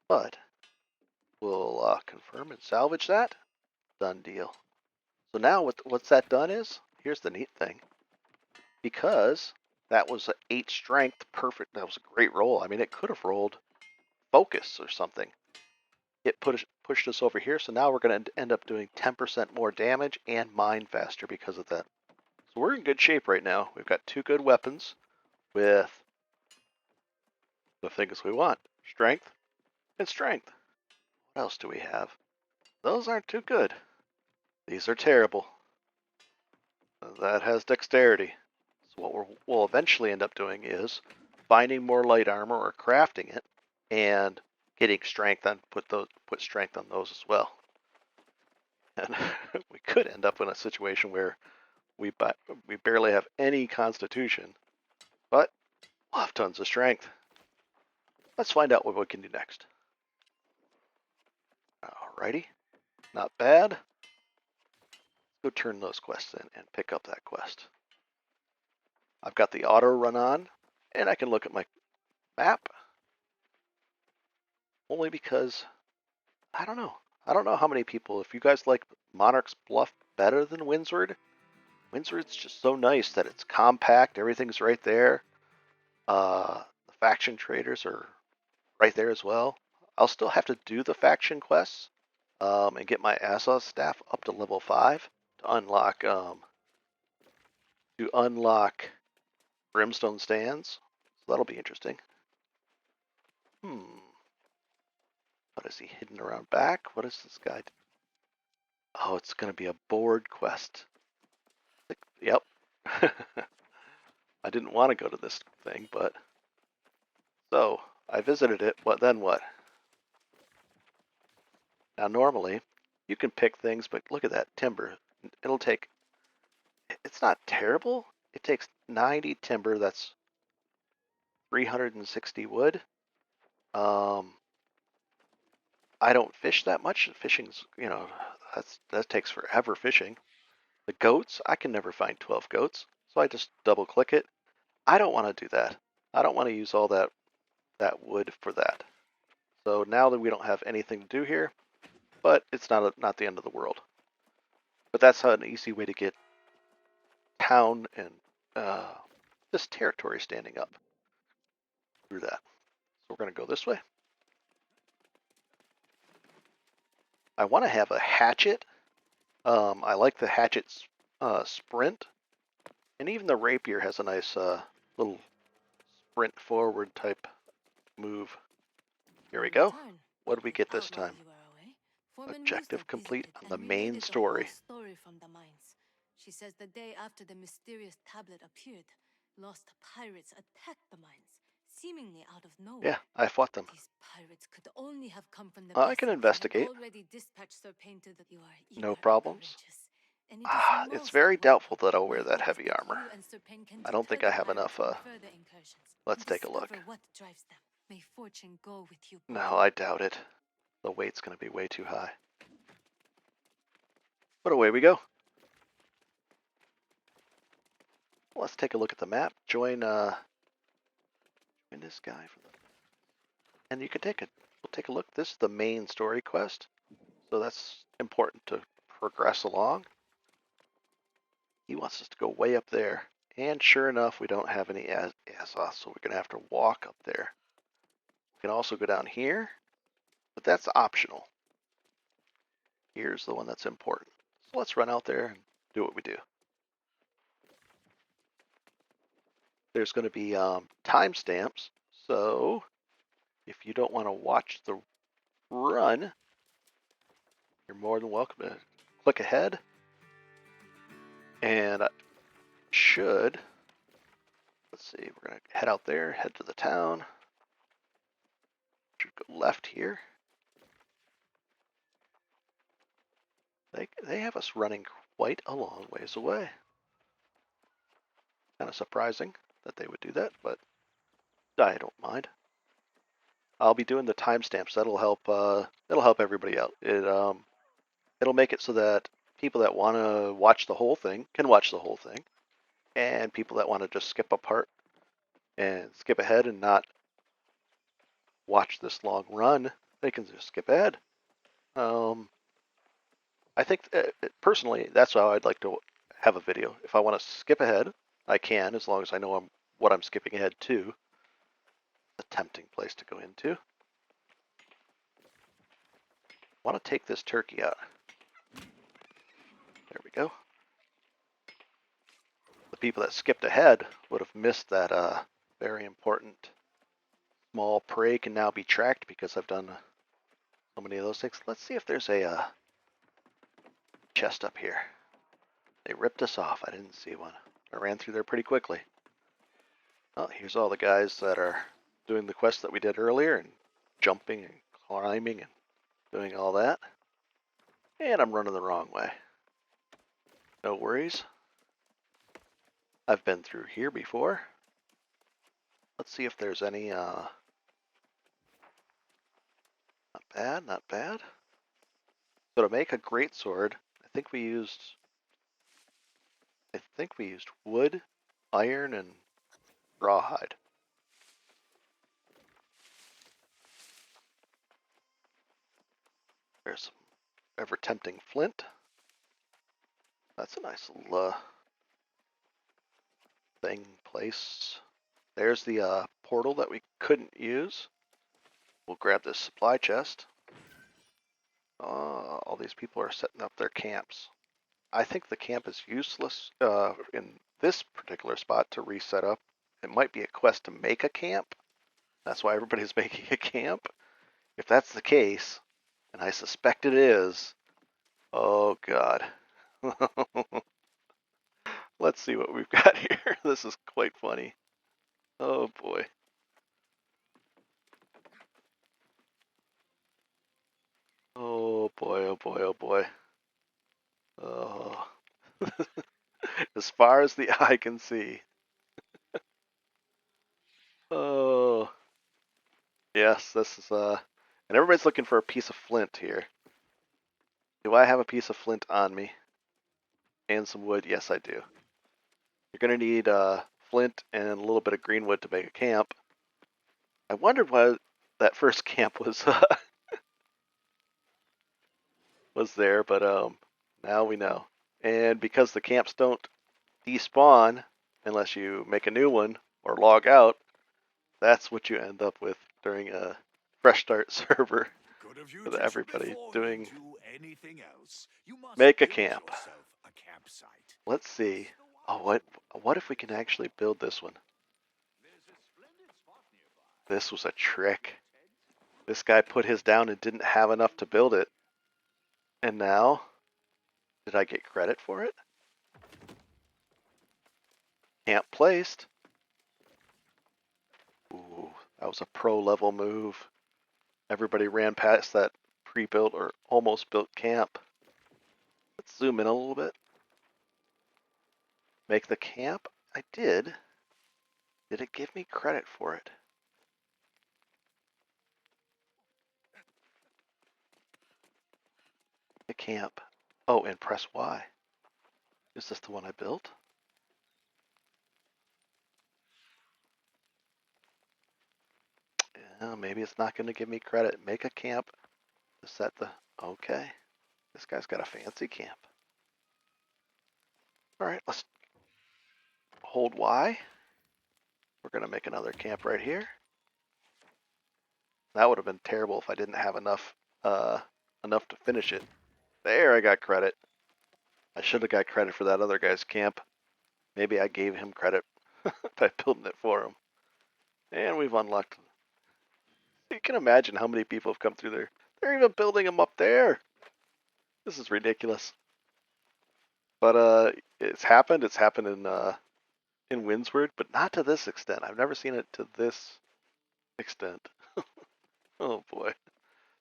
But we'll confirm and salvage that. Done deal. So now what's that done is, here's the neat thing. Because that was an 8 strength, perfect, that was a great roll. I mean, it could have rolled focus or something. It pushed us over here, so now we're going to end up doing 10% more damage and mine faster because of that. So we're in good shape right now. We've got 2 good weapons with the things we want. Strength and strength. What else do we have? Those aren't too good. These are terrible. That has dexterity. So what we'll eventually end up doing is finding more light armor or crafting it and getting strength on put strength on those as well. And we could end up in a situation where we barely have any constitution, but we'll have tons of strength. Let's find out what we can do next. Alrighty, not bad. Go turn those quests in and pick up that quest. I've got the auto run on, and I can look at my map. Only because, I don't know. I don't know how many people, if you guys like Monarch's Bluff better than Windsward, Windsward's just so nice that it's compact, everything's right there. The faction traders are right there as well. I'll still have to do the faction quests and get my Azoth staff up to level 5 to unlock Brimstone stands. So that'll be interesting. What is he hidden around back? What is this guy? Oh, it's going to be a board quest. Yep. I didn't want to go to this thing, but... So, I visited it. What then what? Now, normally, you can pick things, but look at that timber. It'll take... It's not terrible. It takes 90 timber. That's 360 wood. I don't fish that much. Fishing's, that takes forever fishing. The goats, I can never find 12 goats, so I just double click it. I don't want to do that. I don't want to use all that wood for that. So now that we don't have anything to do here, but it's not the end of the world. But that's an easy way to get town and this territory standing up through that. So we're going to go this way. I want to have a hatchet. I like the hatchet sprint. And even the rapier has a nice little sprint forward type move. Here we go. What did we get this time? Objective complete on the main story. From the mines. She says the day after the mysterious tablet appeared, lost pirates attacked the mines, seemingly out of nowhere. Yeah, I fought them. These pirates could only have come from the I can investigate. already dispatched Serpain to the No problems. It's very doubtful that I'll wear that heavy armor. I don't think I have enough. Let's take a look. What drives them. May fortune go with you. No, I doubt it. The weight's going to be way too high. But away we go. Let's take a look at the map. Join this guy for the. And you can we'll take a look. This is the main story quest, so that's important to progress along. He wants us to go way up there, and sure enough, we don't have any Azoth, so we're gonna have to walk up there. We can also go down here, but that's optional. Here's the one that's important. So let's run out there and do what we do. There's going to be timestamps, so if you don't want to watch the run, you're more than welcome to click ahead. And let's see, we're going to head out there, head to the town. Should go left here. They have us running quite a long ways away. Kind of surprising that they would do that, but I don't mind. I'll be doing the timestamps. That'll help. It'll help everybody out. It'll make it so that people that want to watch the whole thing can watch the whole thing, and people that want to just skip a part and skip ahead and not watch this long run, they can just skip ahead. I think personally, that's how I'd like to have a video. If I want to skip ahead, I can, as long as I know what I'm skipping ahead to. A tempting place to go into. I want to take this turkey out. There we go. The people that skipped ahead would have missed that very important small prey can now be tracked because I've done so many of those things. Let's see if there's a chest up here. They ripped us off. I didn't see one. I ran through there pretty quickly. Oh, here's all the guys that are doing the quest that we did earlier and jumping and climbing and doing all that. And I'm running the wrong way. No worries. I've been through here before. Let's see if there's any, not bad, not bad. So to make a greatsword, I think we used wood, iron, and rawhide. There's some ever tempting flint. That's a nice little place. There's the portal that we couldn't use. We'll grab this supply chest. All these people are setting up their camps. I think the camp is useless in this particular spot to reset up. It might be a quest to make a camp. That's why everybody's making a camp. If that's the case, and I suspect it is, oh God. Let's see what we've got here. This is quite funny. Oh boy. Oh boy, oh boy, oh boy. Oh. As far as the eye can see. Oh. Yes, this is and everybody's looking for a piece of flint here. Do I have a piece of flint on me? and some wood? Yes, I do. You're going to need flint and a little bit of green wood to make a camp. I wondered why that first camp was was there, but now we know. And because the camps don't despawn unless you make a new one or log out, that's what you end up with during a fresh start server Good of you with to everybody before doing you do anything else. You must make a build camp. yourself a campsite. Let's see. Oh, what if we can actually build this one? This was a trick. This guy put his down and didn't have enough to build it. And now, did I get credit for it? Camp placed. Ooh, that was a pro level move. Everybody ran past that pre-built or almost built camp. Let's zoom in a little bit. Make the camp? I did. Did it give me credit for it? The camp. Oh, and press Y. Is this the one I built? Yeah, maybe it's not going to give me credit. Make a camp to set the... Okay. This guy's got a fancy camp. Alright, let's hold Y. We're going to make another camp right here. That would have been terrible if I didn't have enough to finish it. There, I got credit. I should have got credit for that other guy's camp. Maybe I gave him credit by building it for him. And we've unlocked. You can imagine how many people have come through there. They're even building them up there. This is ridiculous. But it's happened. It's happened in Windsward, but not to this extent. I've never seen it to this extent. Oh boy.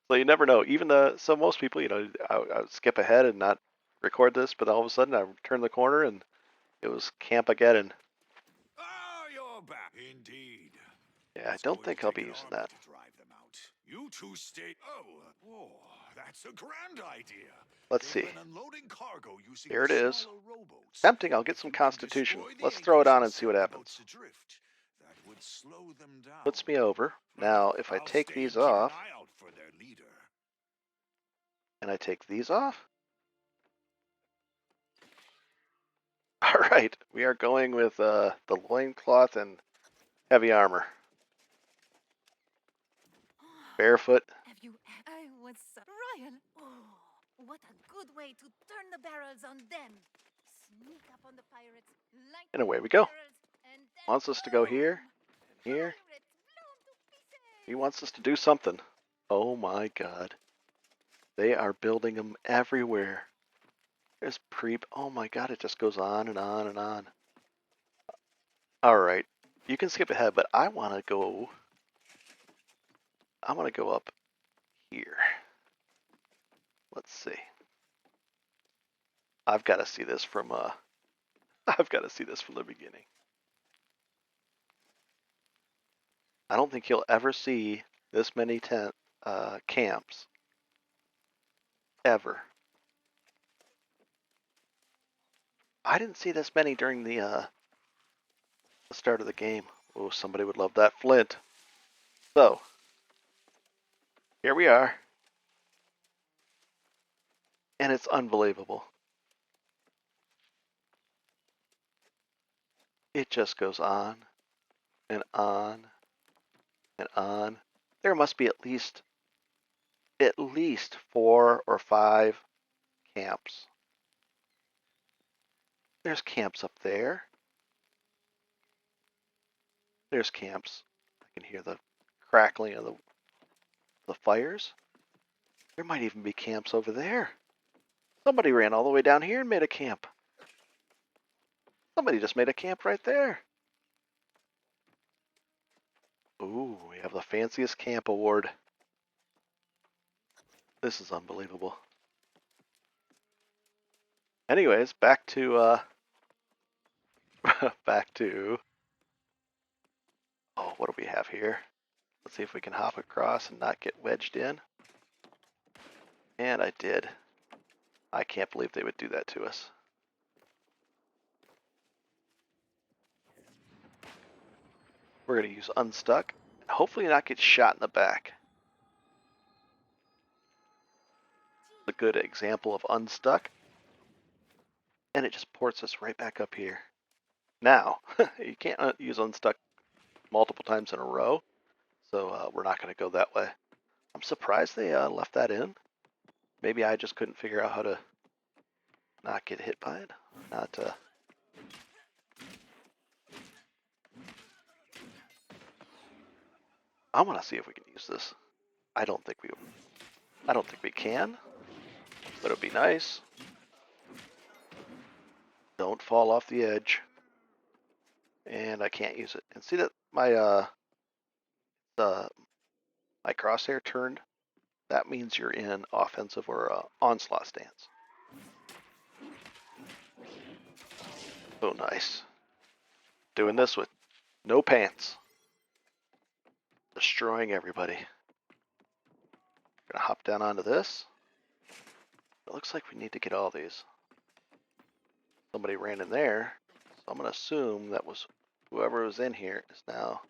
So you never know. Even so most people, I would skip ahead and not record this, but all of a sudden I turn the corner and it was Campageddon. Ah, you're back. Indeed. Yeah, I It's don't going think to I'll take be an using army that. to drive them out. You two stay. Oh, that's a grand idea. Let's They've see. been unloading cargo using Here it the is. smaller rowboats. Tempting. I'll get If some you can Constitution. destroy the Let's throw it anchors on and see set what the boats happens. adrift, that would slow them down. Puts me over. Now, if I I'll take stay these and keep an off, eye out for their leader. and I take these off. All right, we are going with the loincloth and heavy armor. Barefoot. Have you ever... I was so... Ryan! Oh, what a good way to turn the barrels on them. Sneak up on the pirates, light And away the we go. barrels, and then Wants us to go here and here. pirates blown to pieces! He wants us to do something. Oh my god. They are building them everywhere. There's oh my god, it just goes on and on and on. Alright, you can skip ahead, but I want to go up here. Let's see. I've got to see this from I've got to see this from the beginning. I don't think you'll ever see this many camps ever. I didn't see this many during the start of the game. Oh, somebody would love that flint. So, here we are. And it's unbelievable. It just goes on and on and on. There must be at least 4 or 5 camps. There's camps up there. There's camps. I can hear the crackling of the fires. There might even be camps over there. Somebody ran all the way down here and made a camp. Somebody just made a camp right there. Ooh, we have the fanciest camp award. This is unbelievable. Anyways, back to back to oh, what do we have here? Let's see if we can hop across and not get wedged in. And I did. I can't believe they would do that to us. We're going to use unstuck. Hopefully not get shot in the back. A good example of unstuck. And it just ports us right back up here. Now, you can't use unstuck multiple times in a row. So we're not going to go that way. I'm surprised they left that in. Maybe I just couldn't figure out how to not get hit by it. I want to see if we can use this. I don't think we can, but it'd be nice. Don't fall off the edge. And I can't use it. And see that my my crosshair turned? That means you're in offensive or onslaught stance. Oh, nice. Doing this with no pants. Destroying everybody. Gonna hop down onto this. It looks like we need to get all these. Somebody ran in there, so I'm gonna assume that was whoever was in here is now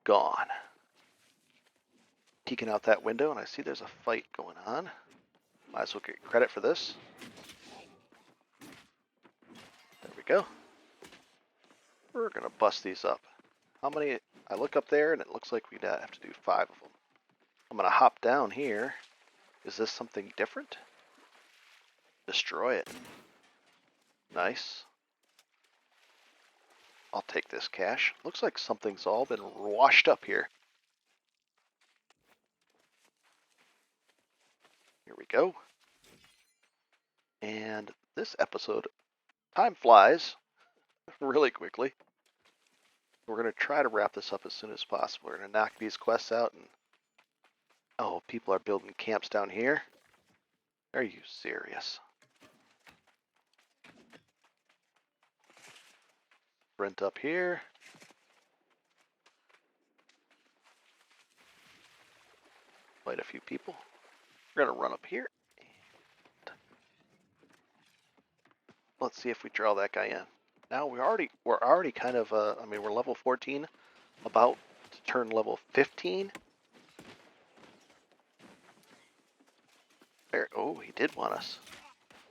gone. Peeking out that window, and I see there's a fight going on. Might as well get credit for this. There we go. We're gonna bust these up. How many? I look up there, and it looks like we'd have to do 5 of them. I'm gonna hop down here. Is this something different? Destroy it. Nice. I'll take this cash. Looks like something's all been washed up here. Here we go. And this episode, time flies really quickly. We're going to try to wrap this up as soon as possible. We're going to knock these quests out and... Oh, people are building camps down here? Are you serious? Sprint up here. Quite a few people. We're going to run up here. Let's see if we draw that guy in. Now we're already kind of I mean, we're level 14, about to turn level 15. There, oh, he did want us.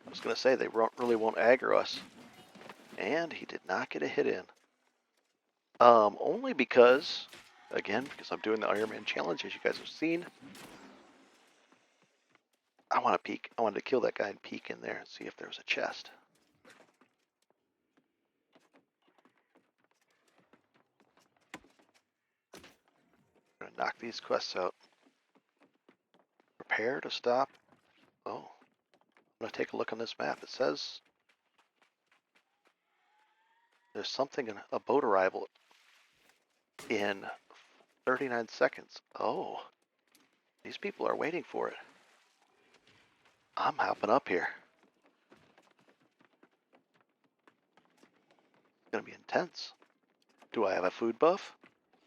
I was gonna say they really won't aggro us, and he did not get a hit in. Only because, again, because I'm doing the Ironman challenge, as you guys have seen. I want to peek. I wanted to kill that guy and peek in there and see if there was a chest. I'm gonna knock these quests out. Prepare to stop. Oh, I'm gonna take a look on this map. It says there's something in a boat arrival in 39 seconds. Oh, these people are waiting for it. I'm hopping up here. It's gonna be intense. Do I have a food buff?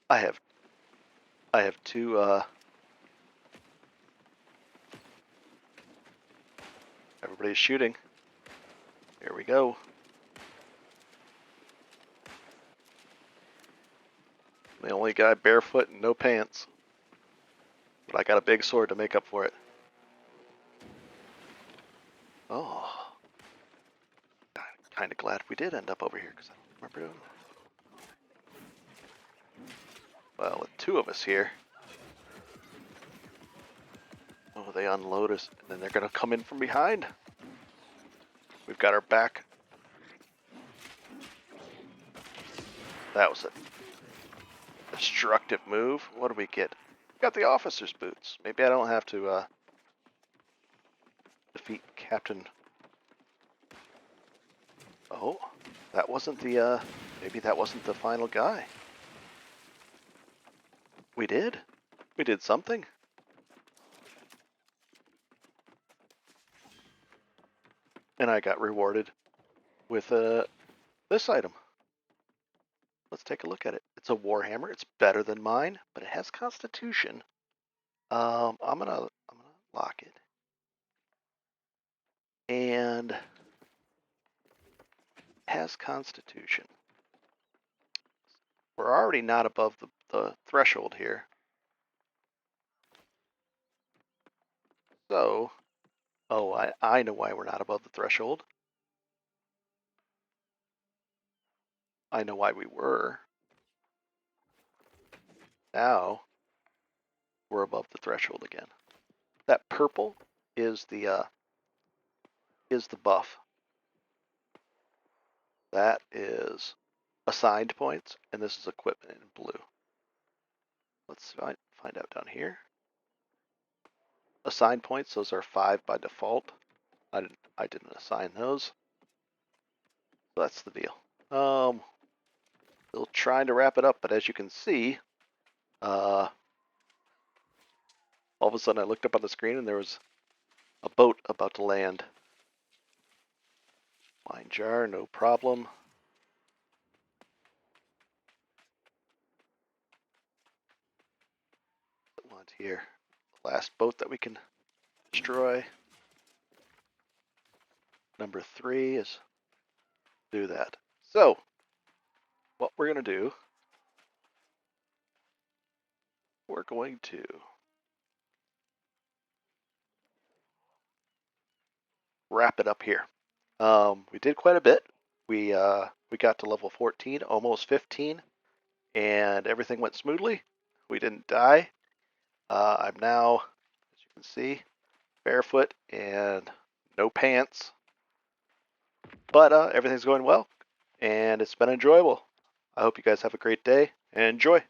I have 2 everybody's shooting. Here we go. The only guy barefoot and no pants. But I got a big sword to make up for it. Oh. Kind of glad we did end up over here, because I don't remember doing that. Well, with 2 of us here. Oh, they unload us, and then they're going to come in from behind. We've got our back. That was a destructive move. What do we get? Got the officer's boots. Maybe I don't have to defeat Captain... Oh, that wasn't the, maybe that wasn't the final guy. We did something. And I got rewarded with, this item. Let's take a look at it. It's a warhammer. It's better than mine, but it has constitution. I'm gonna lock it. And has constitution. we're already not above the threshold here. So, oh, I know why we're not above the threshold. I know why we were. Now, we're above the threshold again. That purple is the buff. That is assigned points, and this is equipment in blue. Let's find out down here. Assigned points, those are 5 by default. I didn't assign those. So that's the deal. Still trying to wrap it up, but as you can see, all of a sudden I looked up on the screen and there was a boat about to land. Wine jar, no problem. One here. Last boat that we can destroy. Number 3 is do that. So, what we're going to do, we're going to wrap it up here. We did quite a bit. We got to level 14, almost 15, and everything went smoothly. We didn't die. I'm now, as you can see, barefoot and no pants. But everything's going well, and it's been enjoyable. I hope you guys have a great day and enjoy.